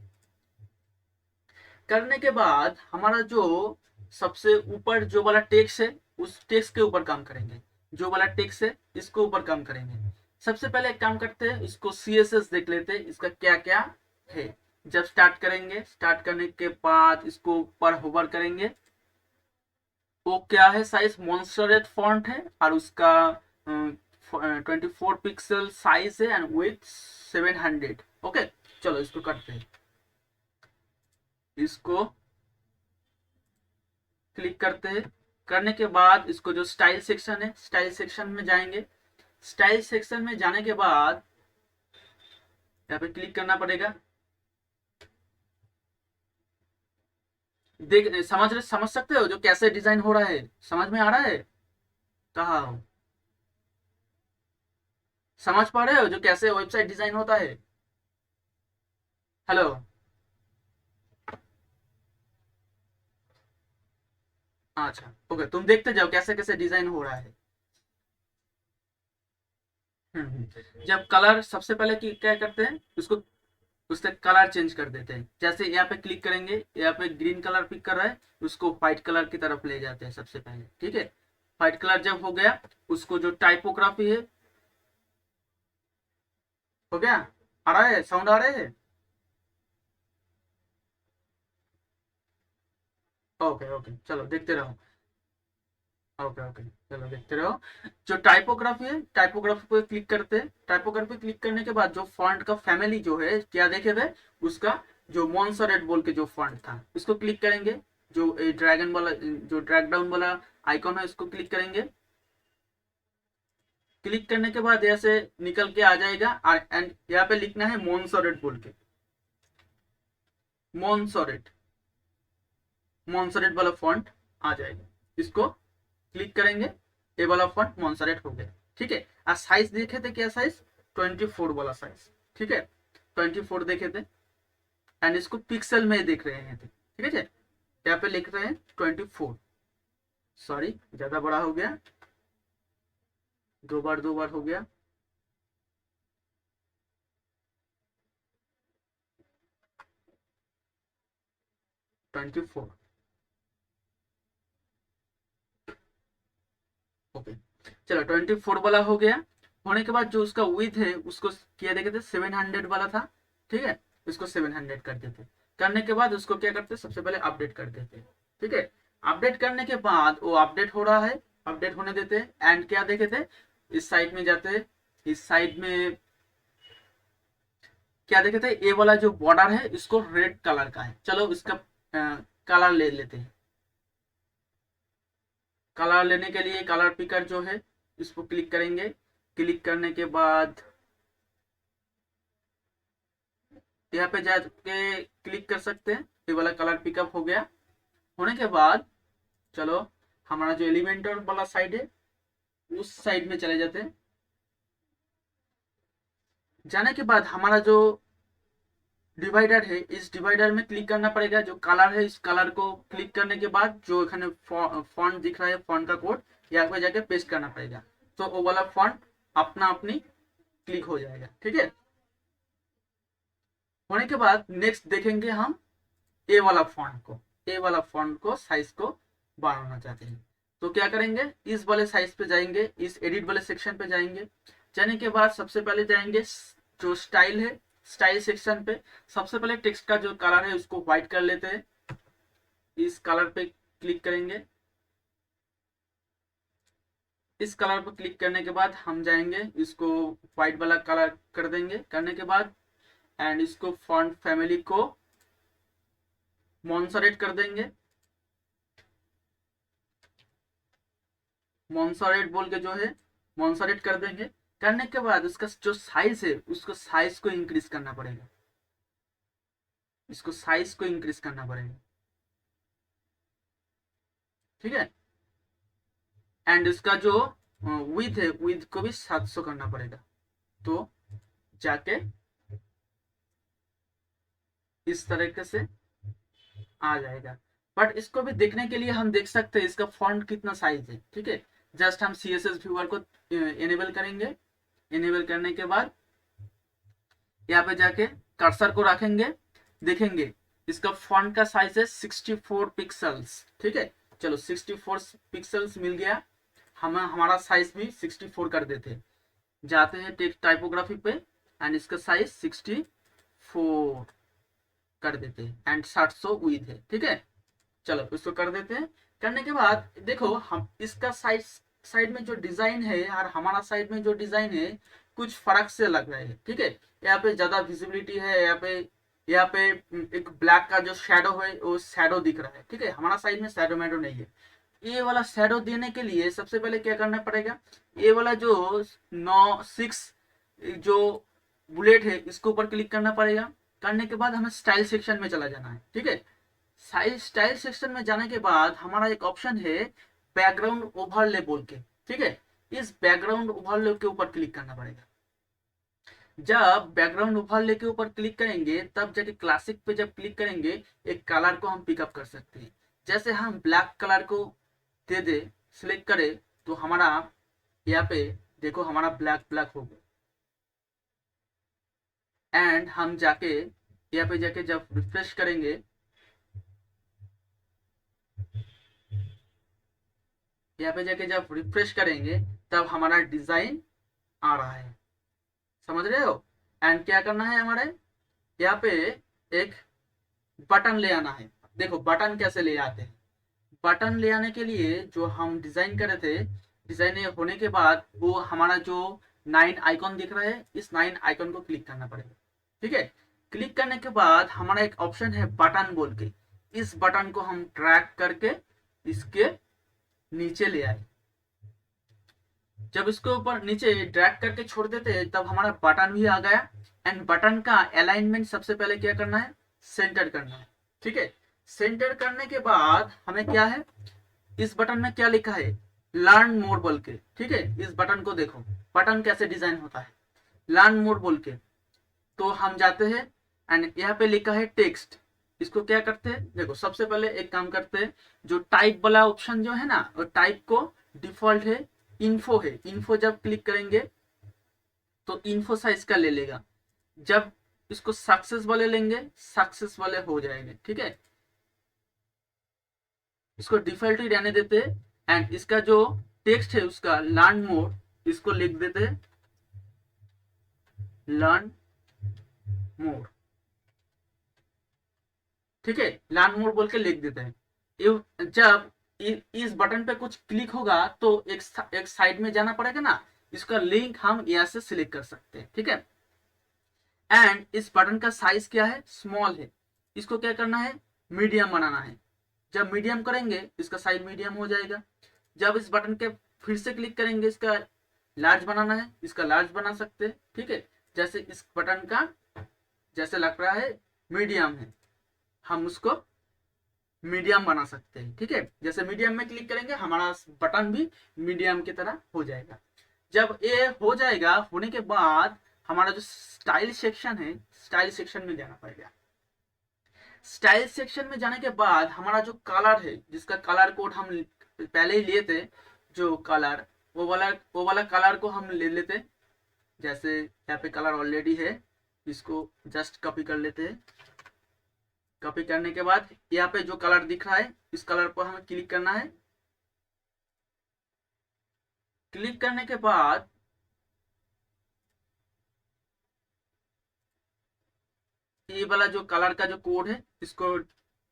A: करने के बाद हमारा जो सबसे ऊपर जो वाला टेक्स्ट है, उस टेक्स्ट के ऊपर काम करेंगे। जो वाला टेक्स्ट है इसको ऊपर काम करेंगे। सबसे पहले एक काम करते हैं, इसको CSS देख लेते हैं, इसका क्या क्या है। जब स्टार्ट करेंगे, स्टार्ट करने के बाद इसको ऊपर होवर करेंगे, वो क्या है साइज, मॉन्स्टरेट फॉन्ट है और उसका 24 पिक्सल साइज है एंड विथ 700। ओके, चलो इसको करते हैं। इसको क्लिक करते हैं, करने के बाद इसको जो स्टाइल सेक्शन है, स्टाइल सेक्शन में जाएंगे। स्टाइल सेक्शन में जाने के बाद यहाँ पे क्लिक करना पड़ेगा। देख, समझ सकते हो जो कैसे डिजाइन हो रहा है, समझ में आ रहा है? कहा हो, समझ पा रहे हो जो कैसे वेबसाइट डिजाइन होता है? हेलो? अच्छा ओके, तुम देखते जाओ कैसे कैसे डिजाइन हो रहा है। जब कलर, सबसे पहले क्या करते हैं, उसको उससे कलर चेंज कर देते हैं। जैसे यहाँ पे क्लिक करेंगे, यहाँ पे ग्रीन कलर पिक कर रहा है, उसको व्हाइट कलर की तरफ ले जाते हैं सबसे पहले। ठीक है, व्हाइट कलर जब हो गया, उसको जो टाइपोग्राफी है, हो गया, आ रहा है, साउंड आ रहा है? ओके ओके, चलो देखते रहो। ओके ओके, चलो देखते रहो। जो टाइपोग्राफी है, टाइपोग्राफी पे क्लिक करते हैं। टाइपोग्राफी क्लिक करने के बाद जो फॉन्ट का फैमिली जो है, क्या देखे थे, उसका जो मॉन्सरेट बोल के जो फॉन्ट था, इसको क्लिक करेंगे। जो ड्रैगन वाला, जो ड्रैग डाउन वाला आइकॉन है, इसको क्लिक करेंगे। क्लिक करने के बाद ऐसे निकल के आ जाएगा एंड यहाँ पे लिखना है मॉन्सरेट बोल के, मॉन्सरेट, मॉन्सरेट वाला फॉन्ट आ जाएगा। इसको क्लिक करेंगे, ये वाला फॉन्ट मॉन्सरेट हो गया। ठीक है, और साइज देखे थे, क्या साइज, 24 वाला साइज। ठीक है, 24 देखे थे एंड इसको पिक्सल में देख रहे हैं थे। ठीक है, यहाँ पे लिख रहे हैं 24। सॉरी, ज्यादा बड़ा हो गया, दो बार हो गया। ट्वेंटी फोर ओके, चलो 24 वाला हो गया। होने के बाद जो उसका विथ है, उसको किया देखे थे 700 वाला था। ठीक है, इसको 700 कर देते। करने के बाद उसको क्या करते, सबसे पहले अपडेट कर देते। ठीक है, अपडेट करने के बाद वो अपडेट हो रहा है, अपडेट होने देते हैं एंड क्या देखे थे, इस साइड में जाते हैं। इस साइड में क्या देखे थे, ये वाला जो बॉर्डर है, इसको रेड कलर का है। चलो इसका कलर ले लेते हैं। कलर लेने के लिए कलर पिकर जो है, इसको क्लिक करेंगे। क्लिक करने के बाद यहाँ पे जाके क्लिक कर सकते हैं, ये वाला कलर पिकअप हो गया। होने के बाद चलो हमारा जो एलिमेंटर वाला साइड है, उस साइड में चले जाते हैं। जाने के बाद हमारा जो डिवाइडर है, इस डिवाइडर में क्लिक करना पड़ेगा। जो कलर है, इस कलर को क्लिक करने के बाद जो एखाने फॉन्ट दिख रहा है, फॉन्ट का कोड यहाँ पे जाके पेस्ट करना पड़ेगा, तो वो वाला फॉन्ट अपना अपनी क्लिक हो जाएगा। ठीक है, होने के बाद नेक्स्ट देखेंगे हम ए वाला फॉन्ट को, ए वाला फॉन्ट को साइज को बढ़ाना चाहते हैं, तो क्या करेंगे, इस वाले साइज पे जाएंगे, इस एडिट वाले सेक्शन पे जाएंगे। जाने के बाद सबसे पहले जाएंगे जो स्टाइल है, स्टाइल सेक्शन पे। सबसे पहले टेक्स्ट का जो कलर है, उसको व्हाइट कर लेते हैं। इस कलर पे क्लिक करेंगे। इस कलर पर क्लिक करने के बाद हम जाएंगे, इसको व्हाइट वाला कलर कर देंगे। करने के बाद एंड इसको फॉन्ट फैमिली को मॉन्सरेट कर देंगे। मॉन्सरेट बोल के जो है, मॉन्सरेट कर देंगे। करने के बाद उसका जो साइज है, उसको साइज को इंक्रीज करना पड़ेगा। इसको साइज को इंक्रीज करना पड़ेगा। ठीक है, एंड इसका जो विथ है, विथ को भी 700 करना पड़ेगा, तो जाके इस तरीके से आ जाएगा। बट इसको भी देखने के लिए हम देख सकते हैं इसका फॉन्ट कितना साइज है। ठीक है, जस्ट हम CSS व्यूअर को इनेबल करेंगे। इनेबल करने के बाद यहाँ पे जाके कर्सर को रखेंगे, देखेंगे इसका फॉन्ट का साइज है 64 पिक्सल्स। ठीक है, चलो 64 पिक्सल्स मिल गया। हम हमारा साइज भी 64 कर देते। जाते हैं टेक्स्ट टाइपोग्राफी पे एंड इसका साइज 64। कर देते हैं एंड 700 विथ है, ठीक है। चलो इसको कर देते हैं। करने के बाद देखो हम इसका साइड साइड में जो डिजाइन है और हमारा साइड में जो डिजाइन है कुछ फर्क से लग रहा है, ठीक है। यहाँ पे ज्यादा विजिबिलिटी है, यहाँ पे एक ब्लैक का जो शेडो है वो शेडो दिख रहा है, ठीक है। हमारा साइड में शेडो मैडो नहीं है। ये वाला शेडो देने के लिए सबसे पहले क्या करना पड़ेगा, ये वाला जो 9 6 जो बुलेट है इसके ऊपर क्लिक करना पड़ेगा। करने के बाद हमें स्टाइल सेक्शन में चला जाना है, ठीक है। स्टाइल सेक्शन में जाने के बाद हमारा एक ऑप्शन है बैकग्राउंड ओवरले बोल के, ठीक है। इस बैकग्राउंड ओवरले के ऊपर क्लिक करना पड़ेगा। जब बैकग्राउंड ओवरले के ऊपर क्लिक करेंगे तब जाके क्लासिक पे जब क्लिक करेंगे एक कलर को हम पिकअप कर सकते हैं। जैसे हम ब्लैक कलर को दे दे सिलेक्ट करें तो हमारा यहाँ पे देखो हमारा ब्लैक ब्लैक हो गया। एंड हम जाके यहाँ पे जाके जब रिफ्रेश करेंगे, यहाँ पे जाके जब रिफ्रेश करेंगे तब हमारा डिजाइन आ रहा है, समझ रहे हो। एंड क्या करना है हमारे यहाँ पे एक बटन ले आना है। देखो बटन कैसे ले आते हैं। बटन ले आने के लिए जो हम डिजाइन करे थे, डिजाइन होने के बाद वो हमारा जो 9 आइकॉन दिख रहा है इस 9 आइकॉन को क्लिक करना पड़ेगा, ठीक है। क्लिक करने के बाद हमारा एक ऑप्शन है बटन बोल के, इस बटन को हम ड्रैग करके इसके नीचे ले आए। जब इसको ऊपर नीचे ड्रैग करके छोड़ देते हैं तब हमारा बटन भी आ गया। एंड बटन का अलाइनमेंट सबसे पहले क्या करना है, सेंटर करना है, ठीक है। सेंटर करने के बाद हमें क्या है, इस बटन में क्या लिखा है, लर्न मोर बोल के, ठीक है। इस बटन को देखो बटन कैसे डिजाइन होता है, लर्न मोर बोल के। तो हम जाते हैं एंड यहाँ पे लिखा है टेक्स्ट। इसको क्या करते हैं, देखो सबसे पहले एक काम करते हैं, जो टाइप वाला ऑप्शन जो है ना वो टाइप को डिफॉल्ट है इन्फो है। इन्फो जब क्लिक करेंगे तो इन्फो साइज का ले लेगा। जब इसको सक्सेस वाले लेंगे सक्सेस वाले हो जाएंगे, ठीक है। इसको डिफॉल्ट ही रहने देते हैं एंड इसका जो टेक्स्ट है उसका लर्न मोर, इसको लिख देते हैं लर्न मोर, ठीक है। लर्न मोर बोल के लिख देते हैं। जब इस बटन पे कुछ क्लिक होगा तो एक साइड में जाना पड़ेगा ना, इसका लिंक हम यहाँ से सिलेक्ट कर सकते हैं, ठीक है। एंड इस बटन का साइज क्या है, स्मॉल है। इसको क्या करना है, मीडियम बनाना है। जब मीडियम करेंगे इसका साइज मीडियम हो जाएगा। जब इस बटन के फिर से क्लिक करेंगे इसका लार्ज बनाना है, इसका लार्ज बना सकते हैं, ठीक है। जैसे इस बटन का जैसे लग रहा है मीडियम है, हम उसको मीडियम बना सकते हैं, ठीक है। जैसे मीडियम में क्लिक करेंगे हमारा बटन भी मीडियम की तरह हो जाएगा। जब ये हो जाएगा, होने के बाद हमारा जो स्टाइल सेक्शन है स्टाइल सेक्शन में जाना पड़ेगा। स्टाइल सेक्शन में जाने के बाद हमारा जो कलर है, जिसका कलर कोड हम पहले ही लिए थे, जो कलर वो वाला कलर को हम ले लेते। जैसे यहाँ पे कलर ऑलरेडी है, इसको जस्ट कॉपी कर लेते हैं। कॉपी करने के बाद यहाँ पे जो कलर दिख रहा है इस कलर पर हमें क्लिक करना है। क्लिक करने के बाद ये वाला जो कलर का जो कोड है इसको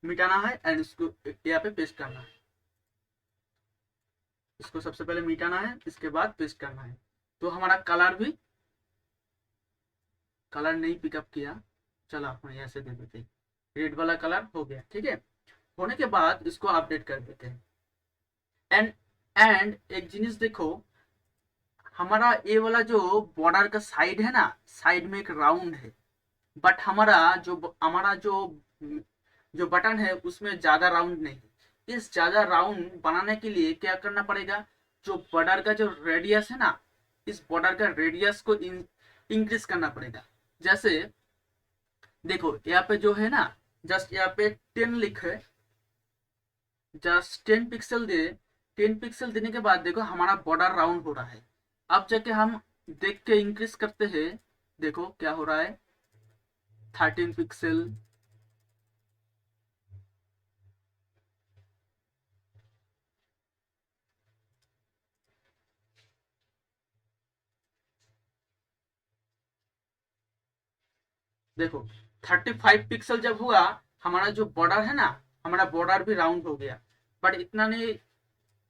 A: मिटाना है एंड इसको यहाँ पे पेस्ट करना है। इसको सबसे पहले मिटाना है, इसके बाद पेस्ट करना है। तो हमारा कलर नहीं पिकअप किया, चलो हम ऐसे दे देते, रेड वाला कलर हो गया, ठीक है। होने के बाद इसको अपडेट कर देते हैं। एंड एक जिनिस देखो, हमारा ये वाला जो बॉर्डर का साइड है ना, साइड में एक राउंड है। बट हमारा जो जो बटन है उसमें ज्यादा राउंड नहीं है। इस ज्यादा राउंड बनाने के लिए क्या करना पड़ेगा, जो बॉर्डर का जो रेडियस है ना, इस बॉर्डर का रेडियस को इंक्रीज करना पड़ेगा। जैसे देखो यहाँ पे जो है ना, जस्ट यहाँ पे 10 लिखे, जस्ट 10 पिक्सल दे। 10 पिक्सल देने के बाद देखो हमारा बॉर्डर राउंड हो रहा है। अब जाके हम देख के इंक्रीज करते हैं, देखो क्या हो रहा है, 13 पिक्सल, देखो 35 पिक्सल जब हुआ, हमारा जो बॉर्डर है ना, हमारा बॉर्डर भी राउंड हो गया, बट इतना नहीं।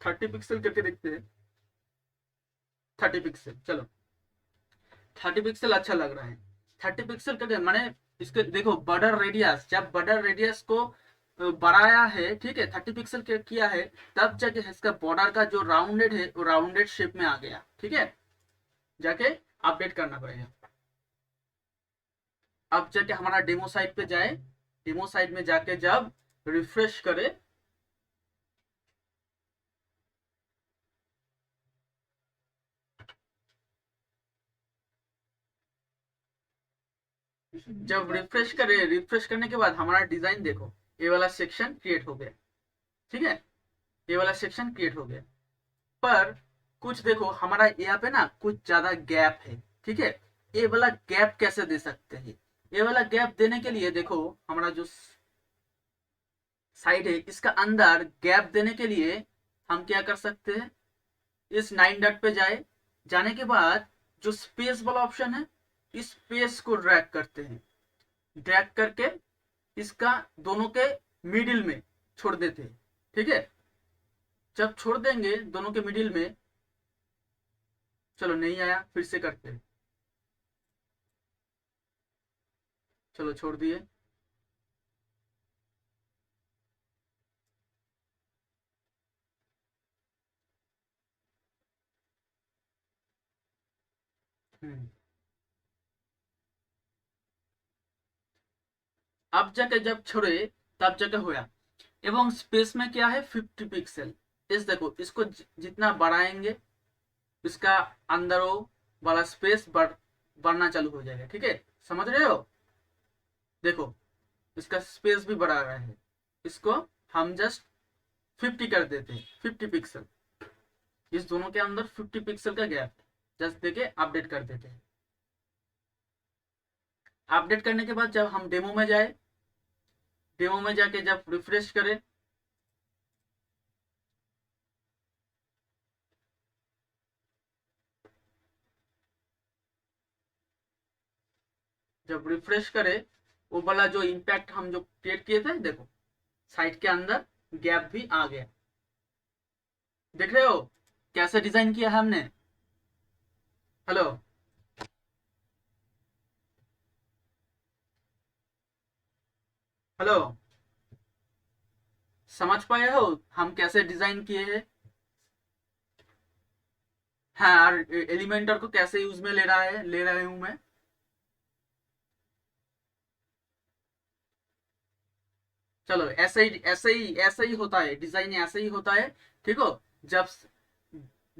A: 30 पिक्सल करके देखते हैं। 30 पिक्सल, चलो 30 पिक्सल अच्छा लग रहा है। 30 पिक्सल करके मैंने इसके देखो बॉर्डर रेडियस, जब बॉर्डर रेडियस को बढ़ाया है, ठीक है, 30 पिक्सल के किया है, तब जाके इसका बॉर्डर का जो राउंडेड है वो राउंडेड शेप में आ गया, ठीक है। जाके अपडेट करना पड़ेगा। अब जाके हमारा डेमो साइट पे जाए, डेमो साइट में जाके जब रिफ्रेश करे, जब रिफ्रेश करे, रिफ्रेश करने के बाद हमारा डिजाइन देखो, ये वाला सेक्शन क्रिएट हो गया, ठीक है, ये वाला सेक्शन क्रिएट हो गया। पर कुछ देखो हमारा यहाँ पे ना कुछ ज्यादा गैप है, ठीक है। ये वाला गैप कैसे दे सकते हैं? ये वाला गैप देने के लिए देखो, हमारा जो साइड है इसका अंदर गैप देने के लिए हम क्या कर सकते हैं, इस 9 डॉट पे जाए, जाने के बाद जो स्पेस वाला ऑप्शन है, इस स्पेस को ड्रैग करते हैं, ड्रैग करके इसका दोनों के मिडिल में छोड़ देते हैं, ठीक है। जब छोड़ देंगे दोनों के मिडिल में, चलो नहीं आया, फिर से करते हैं, चलो छोड़ दिए। अब जाके जब छोड़े तब जाके होया। एवं स्पेस में क्या है, 50 पिक्सल। इस देखो इसको जितना बढ़ाएंगे, इसका अंदर वो वाला स्पेस बढ़ना चालू हो जाएगा, ठीक है, समझ रहे हो। देखो इसका स्पेस भी बढ़ा रहा है, इसको हम जस्ट 50 कर देते हैं, 50 पिक्सल। इस दोनों के अंदर 50 पिक्सल का गैप जस्ट देके अपडेट कर देते हैं। अपडेट करने के बाद जब हम डेमो में जाए, डेमो में जाके जब रिफ्रेश करें, जब रिफ्रेश करे, वो वाला जो इम्पैक्ट हम जो क्रिएट किए थे, देखो साइट के अंदर गैप भी आ गया। देख रहे हो कैसे डिजाइन किया है हमने। हेलो, हेलो, समझ पाए हो हम कैसे डिजाइन किए हैं? हाँ, और एलिमेंटर को कैसे यूज में ले रहा है, ले रहा हूं मैं। चलो ऐसे ही होता है डिजाइन, ऐसे ही होता है, ठीक हो। जब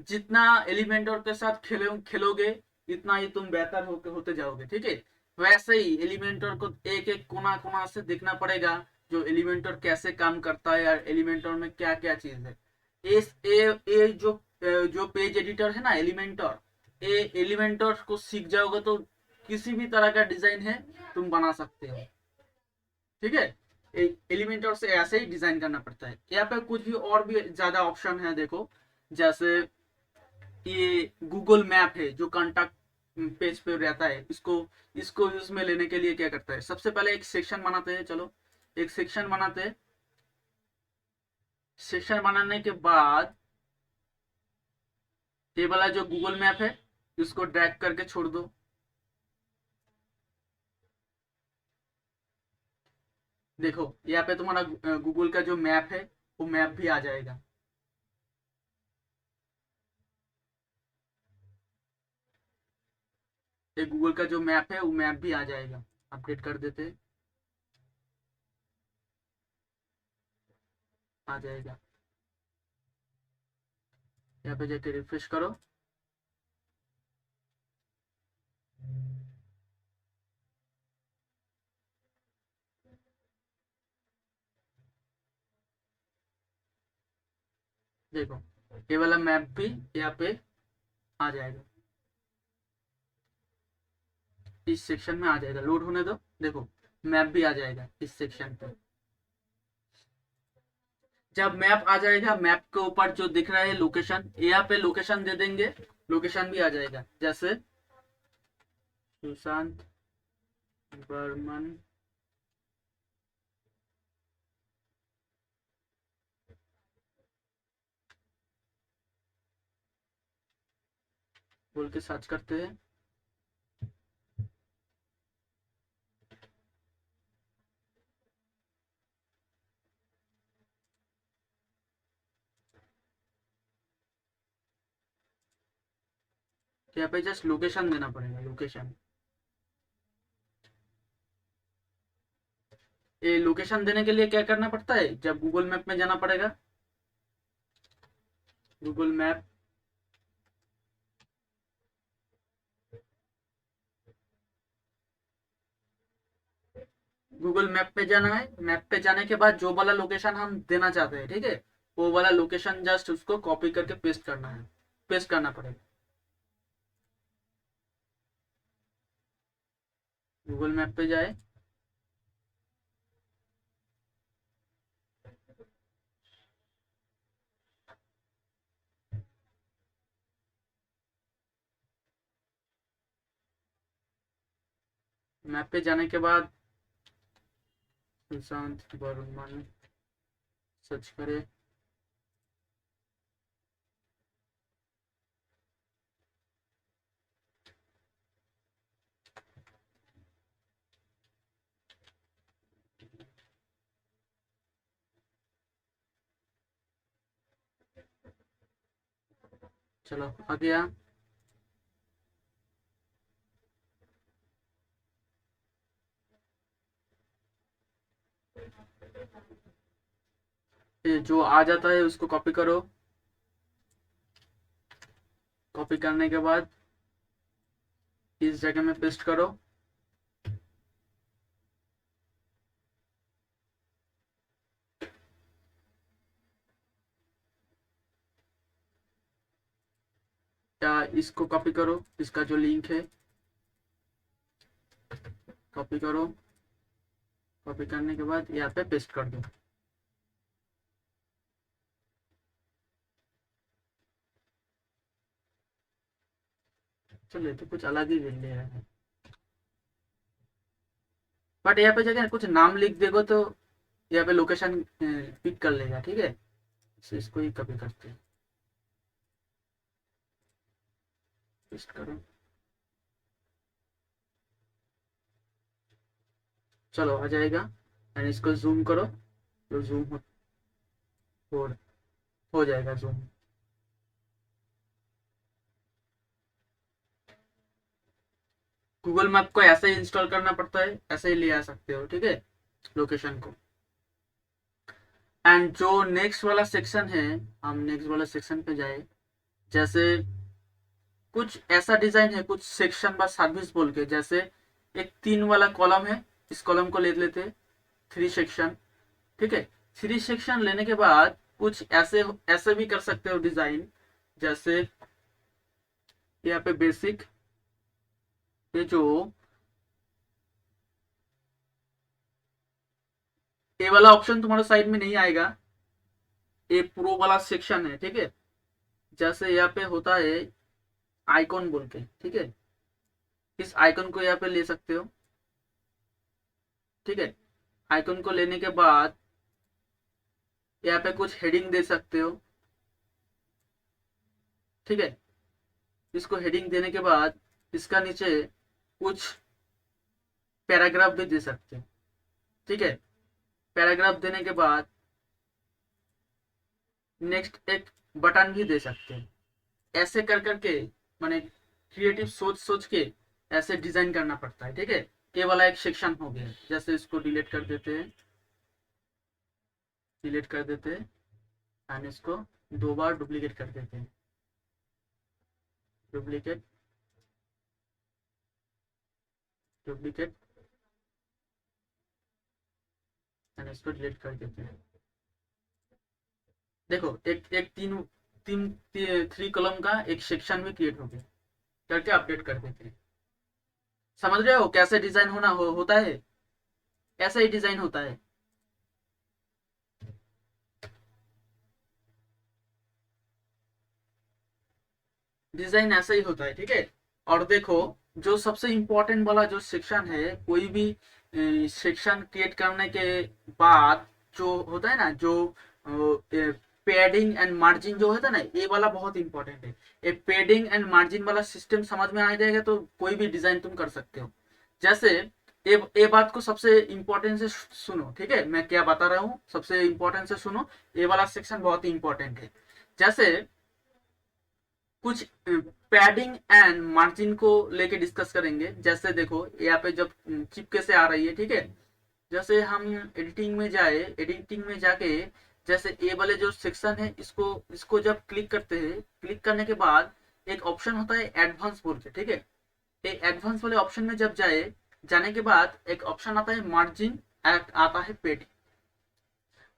A: जितना एलिमेंटर के साथ खेलोगे, इतना ही तुम बेहतर होते जाओगे, ठीक है। वैसे ही एलिमेंटर को एक एक कोना कोना से देखना पड़ेगा, जो एलिमेंटर कैसे काम करता है और एलिमेंटर में क्या क्या चीज है। इस ए जो पेज एडिटर है ना एलिमेंटर, ये एलिमेंटर को सीख जाओगे तो किसी भी तरह का डिजाइन है तुम बना सकते हो, ठीक है। एलिमेंटर से ऐसे ही डिजाइन करना पड़ता है। यहाँ पे कुछ भी और भी ज्यादा ऑप्शन है, देखो जैसे ये गूगल मैप है जो कांटेक्ट पेज पे रहता है, इसको इसको यूज में लेने के लिए क्या करता है, सबसे पहले एक सेक्शन बनाते हैं। चलो एक सेक्शन बनाते हैं। सेक्शन बनाने के बाद ये वाला जो गूगल मैप है इसको ड्रैग करके छोड़ दो। देखो यहाँ पे तुम्हारा गूगल का जो मैप है वो मैप भी आ जाएगा। ये गूगल का जो मैप है वो मैप भी आ जाएगा। अपडेट कर देते हैं, आ जाएगा। यहाँ पे जाके रिफ्रेश करो। देखो ये वाला मैप भी यहाँ पे आ जाएगा, इस सेक्शन में आ जाएगा। लोड होने दो, देखो मैप भी आ जाएगा इस सेक्शन पे। जब मैप आ जाएगा, मैप के ऊपर जो दिख रहा है लोकेशन, यहाँ पे लोकेशन दे देंगे, लोकेशन भी आ जाएगा। जैसे सुशांत बर्मन बोल के सर्च करते हैं। तो यहाँ पे जस्ट लोकेशन देना पड़ेगा, लोकेशन। ये लोकेशन देने के लिए क्या करना पड़ता है, जब गूगल मैप में जाना पड़ेगा, गूगल मैप, गूगल मैप पे जाना है। मैप पे जाने के बाद जो वाला लोकेशन हम देना चाहते हैं, ठीक है, वो वाला लोकेशन जस्ट उसको कॉपी करके पेस्ट करना है, पेस्ट करना पड़ेगा। गूगल मैप पे जाए, मैप पे जाने के बाद सुशांत वर्मन सर्च करे। चलो आ गया। ये जो आ जाता है उसको कॉपी करो। कॉपी करने के बाद इस जगह में पेस्ट करो। या इसको कॉपी करो, इसका जो लिंक है कॉपी करो। कॉपी करने के बाद यहाँ पे पेस्ट कर दो। चलिए तो कुछ अलग ही ले लिया है, बट यहाँ पे जगह कुछ नाम लिख देगो तो यहाँ पे लोकेशन पिक कर लेगा, ठीक है। तो इसको ही कॉपी करते हैं, पेस्ट करो। चलो आ जाएगा। एंड इसको जूम करो तो जूम हो, हो जाएगा जूम। गूगल मैप को ऐसे ही इंस्टॉल करना पड़ता है, ऐसे ही ले आ सकते हो, ठीक है, लोकेशन को। एंड जो नेक्स्ट वाला सेक्शन है, हम नेक्स्ट वाला सेक्शन पे जाए। जैसे कुछ ऐसा डिजाइन है, कुछ सेक्शन बा सर्विस बोल के, जैसे एक 3 वाला कॉलम है, इस कॉलम को ले लेते 3 सेक्शन, ठीक है। 3 सेक्शन लेने के बाद कुछ ऐसे ऐसे भी कर सकते हो डिजाइन। जैसे यहाँ पे बेसिक, ये जो ये वाला ऑप्शन तुम्हारे साइड में नहीं आएगा, ये प्रो वाला सेक्शन है, ठीक है। जैसे यहाँ पे होता है आइकॉन बोल के, ठीक है, इस आइकॉन को यहाँ पे ले सकते हो, ठीक है। आइकॉन को लेने के बाद यहाँ पे कुछ हेडिंग दे सकते हो, ठीक है। इसको हेडिंग देने के बाद इसका नीचे कुछ पैराग्राफ भी दे सकते हो, ठीक है। पैराग्राफ देने के बाद नेक्स्ट एक बटन भी दे सकते हैं। ऐसे कर करके माने क्रिएटिव सोच सोच के ऐसे डिजाइन करना पड़ता है, ठीक है। ये वाला एक सेक्शन हो गया। जैसे इसको डिलीट कर देते हैं, डिलीट कर देते हैं एंड इसको 2 बार डुप्लीकेट कर देते हैं, डुप्लीकेट, डुप्लीकेट एंड इसको डिलीट कर देते हैं। देखो एक एक तीन तीन 3 कॉलम का एक सेक्शन भी क्रिएट हो गया। करके अपडेट कर देते हैं। समझ रहे हो कैसे डिजाइन होता है, ऐसा ही डिजाइन होता है। डिजाइन ऐसा ही होता है, ठीक है। और देखो जो सबसे इंपॉर्टेंट वाला जो सेक्शन है, कोई भी सेक्शन क्रिएट करने के बाद जो होता है ना, जो पैडिंग एंड मार्जिन जो होता है ना, ये वाला बहुत इंपॉर्टेंट है। ये पैडिंग एंड मार्जिन वाला सिस्टम समझ में आ जाएगा तो कोई भी डिजाइन तुम कर सकते हो। जैसे ये बात को सबसे इंपॉर्टेंट से सुनो, ठीक है, मैं क्या बता रहा हूँ सबसे इंपॉर्टेंट से सुनो, ये वाला सेक्शन बहुत ही इंपॉर्टेंट है। जैसे कुछ पैडिंग एंड मार्जिन को लेके डिस्कस करेंगे। जैसे देखो यहाँ पे जब चिपके से आ रही है, ठीक है, जैसे हम एडिटिंग में जाए, एडिटिंग में जाके जैसे ए वाले जो सेक्शन है इसको इसको जब क्लिक करते हैं, क्लिक करने के बाद एक ऑप्शन होता है एडवांस बोल के, ठीक है। ये एडवांस वाले ऑप्शन में जब जाने के बाद एक ऑप्शन आता है मार्जिन, आता है पेड।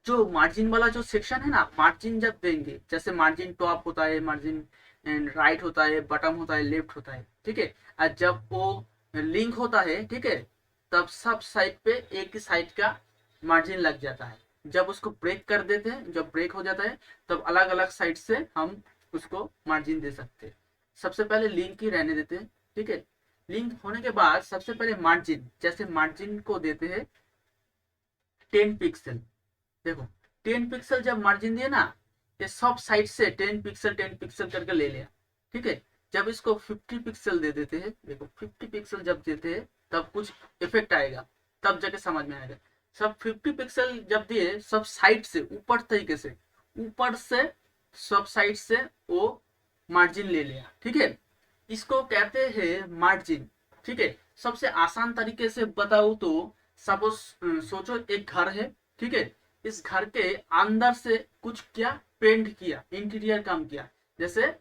A: जो मार्जिन वाला जो सेक्शन है ना, मार्जिन जब देंगे, जैसे मार्जिन टॉप होता है, मार्जिन राइट होता है, बटम होता है, लेफ्ट होता है, ठीक है। और जब वो लिंक होता है, ठीक है, तब सब साइड पे एक ही साइड का मार्जिन लग जाता है। जब उसको ब्रेक कर देते हैं, जब ब्रेक हो जाता है, तब अलग अलग साइड से हम उसको मार्जिन दे सकते हैं। सबसे पहले लिंक ही रहने देते हैं, ठीक है। लिंक होने के बाद सबसे पहले मार्जिन, जैसे मार्जिन को देते हैं 10 पिक्सल। देखो 10 पिक्सल जब मार्जिन दिए ना, ये सब साइड से 10 पिक्सल करके ले लिया, ठीक है। जब इसको 50 पिक्सल दे देते हैं, देखो 50 पिक्सल जब देते हैं तब कुछ इफेक्ट आएगा, तब जाके समझ में आएगा। सब 50 पिक्सल जब दिए, सब साइड से ऊपर तरीके से, ऊपर से सब साइड से वो मार्जिन ले लिया, ठीक है। इसको कहते हैं मार्जिन, ठीक है। सबसे आसान तरीके से बताऊं तो सपोज सोचो एक घर है, ठीक है। इस घर के अंदर से कुछ किया, पेंट किया, इंटीरियर काम किया। जैसे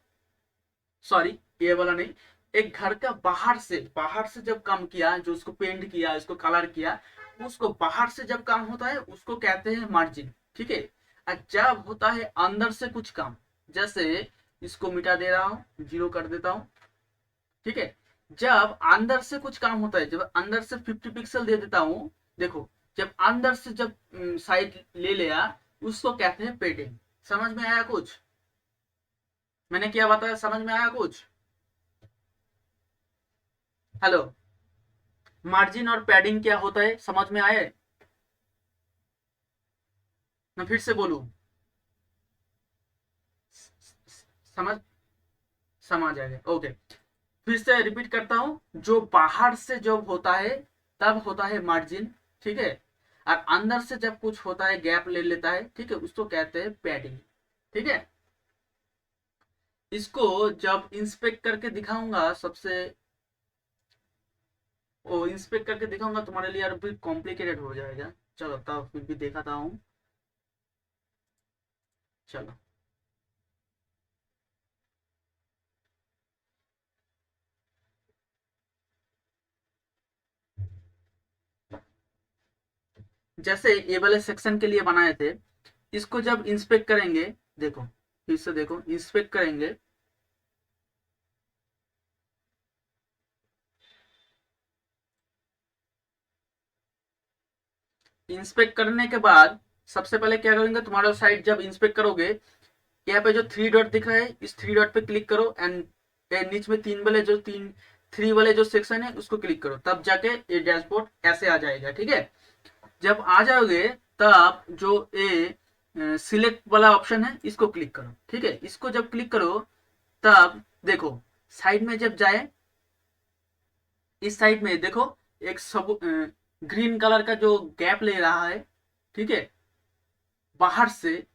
A: सॉरी, ये वाला नहीं, एक घर का बाहर से जब काम किया, जो उसको पेंट किया, इसको कलर किया, उसको बाहर से जब काम होता है उसको कहते हैं मार्जिन, ठीक है। और जब होता है अंदर से कुछ काम, जैसे इसको मिटा दे रहा हूं, 0 कर देता हूं, ठीक है। जब अंदर से कुछ काम होता है, जब अंदर से 50 पिक्सल दे देता हूं, देखो जब अंदर से जब साइड ले लिया, उसको कहते हैं पेडिंग। समझ में आया कुछ? मैंने क्या बताया, समझ में आया कुछ? हेलो, मार्जिन और पैडिंग क्या होता है समझ में आए? मैं फिर से बोलूं, समझ समझ आएगा, ओके। फिर से रिपीट करता हूं, जो बाहर से जब होता है तब होता है मार्जिन, ठीक है। और अंदर से जब कुछ होता है, गैप ले लेता है, ठीक है, उसको कहते हैं पैडिंग, ठीक है। इसको जब इंस्पेक्ट करके दिखाऊंगा, सबसे वो इंस्पेक्ट करके दिखाऊंगा तुम्हारे लिए यार भी कॉम्प्लिकेटेड हो जाएगा। चलो तब फिर भी दिखाता हूँ, चलो। जैसे ये वाले सेक्शन के लिए बनाए थे, इसको जब इंस्पेक्ट करेंगे, देखो फिर से देखो, इंस्पेक्ट करेंगे, इंस्पेक्ट करने के बाद सबसे पहले क्या करेंगे, तुम्हारा साइट जब इंस्पेक्ट करोगे, यहाँ पे जो 3 डॉट दिख रहा है, इस 3 डॉट पे क्लिक करो एंड नीचे में तीन थ्री वाले जो सेक्शन है उसको क्लिक करो, तब जाके ये डैशबोर्ड ऐसे आ जाएगा, ठीक है। जब आ जाओगे तब जो ए सिलेक्ट वाला ऑप्शन है इसको क्लिक करो, ठीक है। इसको जब क्लिक करो तब देखो साइड में जब जाए, इस साइड में देखो एक सब ग्रीन कलर का जो गैप ले रहा है, ठीक है, बाहर से,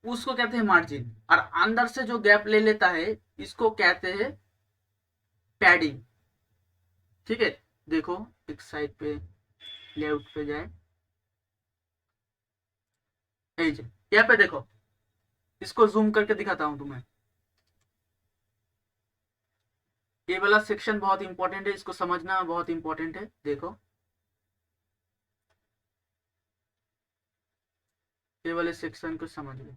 A: उसको कहते हैं मार्जिन। और अंदर से जो गैप ले लेता है इसको कहते हैं पैडिंग, ठीक है। देखो एक साइड पे लेआउट पे जाए, यहाँ पे देखो, इसको जूम करके दिखाता हूं तुम्हें। ये वाला सेक्शन बहुत इंपॉर्टेंट है, इसको समझना बहुत इंपॉर्टेंट है। देखो ये वाले सेक्शन को समझ लो,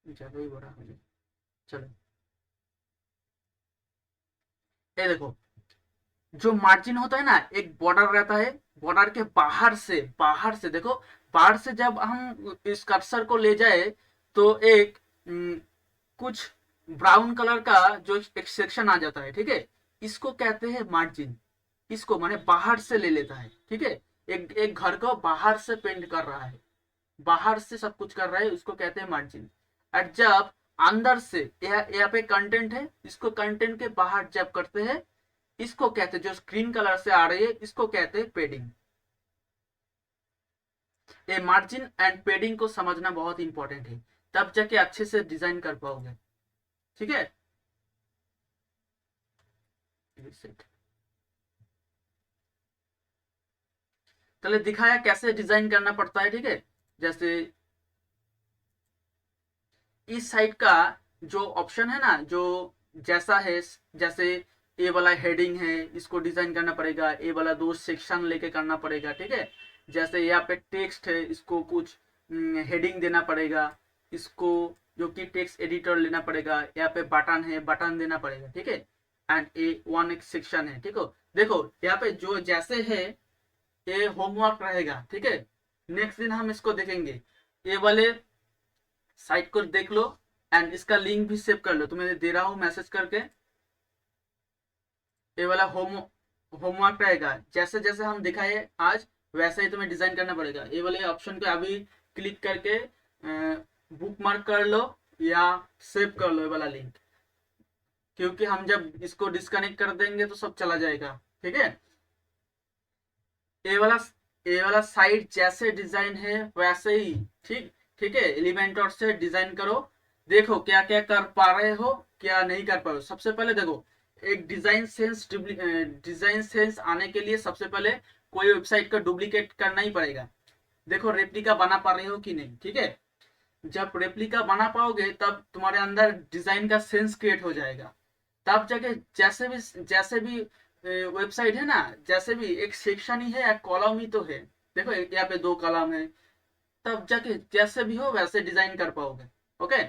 A: ज्यादा ही बड़ा हो जाए, चलो। ये देखो, जो मार्जिन होता है ना, एक बॉर्डर रहता है, बॉर्डर के बाहर से देखो, बाहर से जब हम इस कर्सर को ले जाए तो एक कुछ ब्राउन कलर का जो एक सेक्शन आ जाता है, ठीक है। इसको कहते हैं मार्जिन। इसको माने बाहर से ले लेता है, ठीक है। एक एक घर को बाहर से पेंट कर रहा है, बाहर से सब कुछ कर रहा है, उसको कहते हैं मार्जिन। और जब अंदर से यहाँ पे कंटेंट है, इसको कंटेंट के बाहर जब करते हैं, इसको कहते हैं, जो स्क्रीन कलर से आ रही है, इसको कहते हैं पेडिंग। ये मार्जिन एंड पेडिंग को समझना बहुत इंपॉर्टेंट है, तब जाके अच्छे से डिजाइन कर पाओगे, ठीक है। चलिए दिखाया कैसे डिजाइन करना पड़ता है, ठीक है। जैसे इस साइड का जो ऑप्शन है ना, जो जैसा है, जैसे ए वाला हेडिंग है, इसको डिजाइन करना पड़ेगा, ए वाला दो सेक्शन लेके करना पड़ेगा, ठीक है। जैसे यहाँ पे टेक्स्ट है, इसको कुछ हेडिंग देना पड़ेगा, इसको जो कि टेक्स्ट एडिटर लेना पड़ेगा, यहाँ पे बटन है, बटन देना पड़ेगा, ठीक है। एंड ए वन एक सेक्शन है, ठीक है। देखो यहाँ पे जो जैसे है, ये होमवर्क रहेगा, ठीक है। नेक्स्ट दिन हम इसको देखेंगे। ये वाले साइट को देख लो एंड इसका लिंक भी सेव कर लो, तुम्हें दे रहा हूँ मैसेज करके। ये वाला होमवर्क रहेगा, जैसे जैसे हम दिखाए आज वैसे ही तुम्हें डिजाइन करना पड़ेगा। ये वाले ऑप्शन पे अभी क्लिक करके बुक मार्क कर लो या सेव कर लो ये वाला लिंक, क्योंकि हम जब इसको डिस्कनेक्ट कर देंगे तो सब चला जाएगा, ठीक है। ये वाला ये वाला साइट जैसे डिजाइन है वैसे ही, ठीक ठीक है, एलिमेंटर से डिजाइन करो। देखो क्या क्या कर पा रहे हो, क्या नहीं कर पा रहे हो। सबसे पहले देखो, एक डिजाइन सेंस आने के लिए सबसे पहले कोई वेबसाइट का डुप्लीकेट करना ही पड़ेगा। देखो रेप्लिका बना पा रहे हो कि नहीं, ठीक है। जब रेप्लिका बना पाओगे तब तुम्हारे अंदर डिजाइन का सेंस क्रिएट हो जाएगा, तब जाके जैसे भी वेबसाइट है ना, जैसे भी एक सेक्शन ही है, एक कॉलम ही तो है। देखो यहाँ पे दो कॉलम है, तब जाके जैसे भी हो वैसे डिजाइन कर पाओगे, ओके।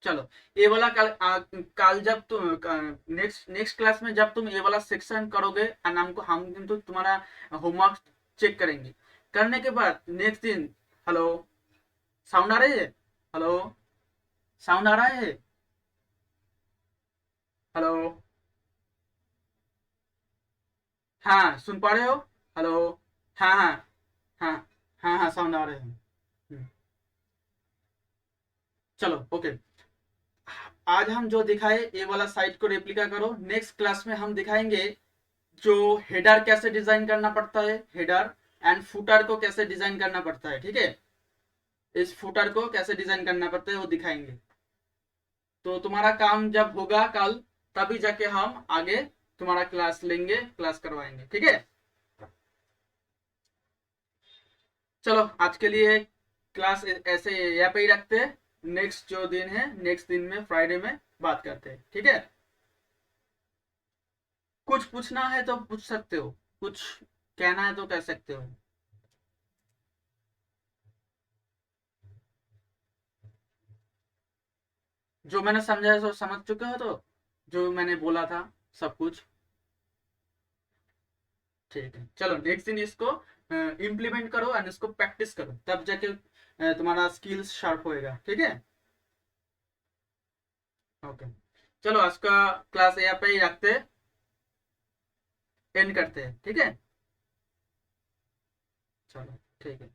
A: चलो ये वाला कल जब तुम नेक्स्ट नेक्स्ट क्लास में जब तुम ये वाला सेक्शन करोगे एंड हम तो तुम्हारा होमवर्क चेक करेंगे। करने के बाद नेक्स्ट दिन, हेलो साउंड आ रही है, हेलो साउंड आ रहा है, हेलो हाँ सुन पा रहे हो, हेलो हाँ हाँ हाँ हाँ हाँ साउंड आ रहे हैं। चलो ओके, आज हम जो दिखाए ये वाला साइट को रेप्लिका करो। नेक्स्ट क्लास में हम दिखाएंगे जो हेडर कैसे डिजाइन करना पड़ता है, हेडर एंड फुटर को कैसे डिजाइन करना पड़ता है, ठीक है। इस फुटर को कैसे डिजाइन करना पड़ता है वो दिखाएंगे। तो तुम्हारा काम जब होगा कल, तभी जाके हम आगे तुम्हारा क्लास लेंगे, क्लास करवाएंगे, ठीक है। चलो आज के लिए क्लास ऐसे यहाँ पे ही रखते हैं। नेक्स्ट जो दिन है, नेक्स्ट दिन में फ्राइडे में बात करते हैं, ठीक है। कुछ पूछना है तो पूछ सकते हो, कुछ कहना है तो कह सकते हो। जो मैंने समझाया सो समझ चुके हो, तो जो मैंने बोला था सब कुछ ठीक है। चलो नेक्स्ट दिन इसको इम्प्लीमेंट करो एंड इसको प्रैक्टिस करो, तब जाके तुम्हारा स्किल्स शार्प होएगा, ठीक है। ओके, चलो आज का क्लास यहाँ पे ही रखते हैं, एंड करते हैं, ठीक है। चलो ठीक है।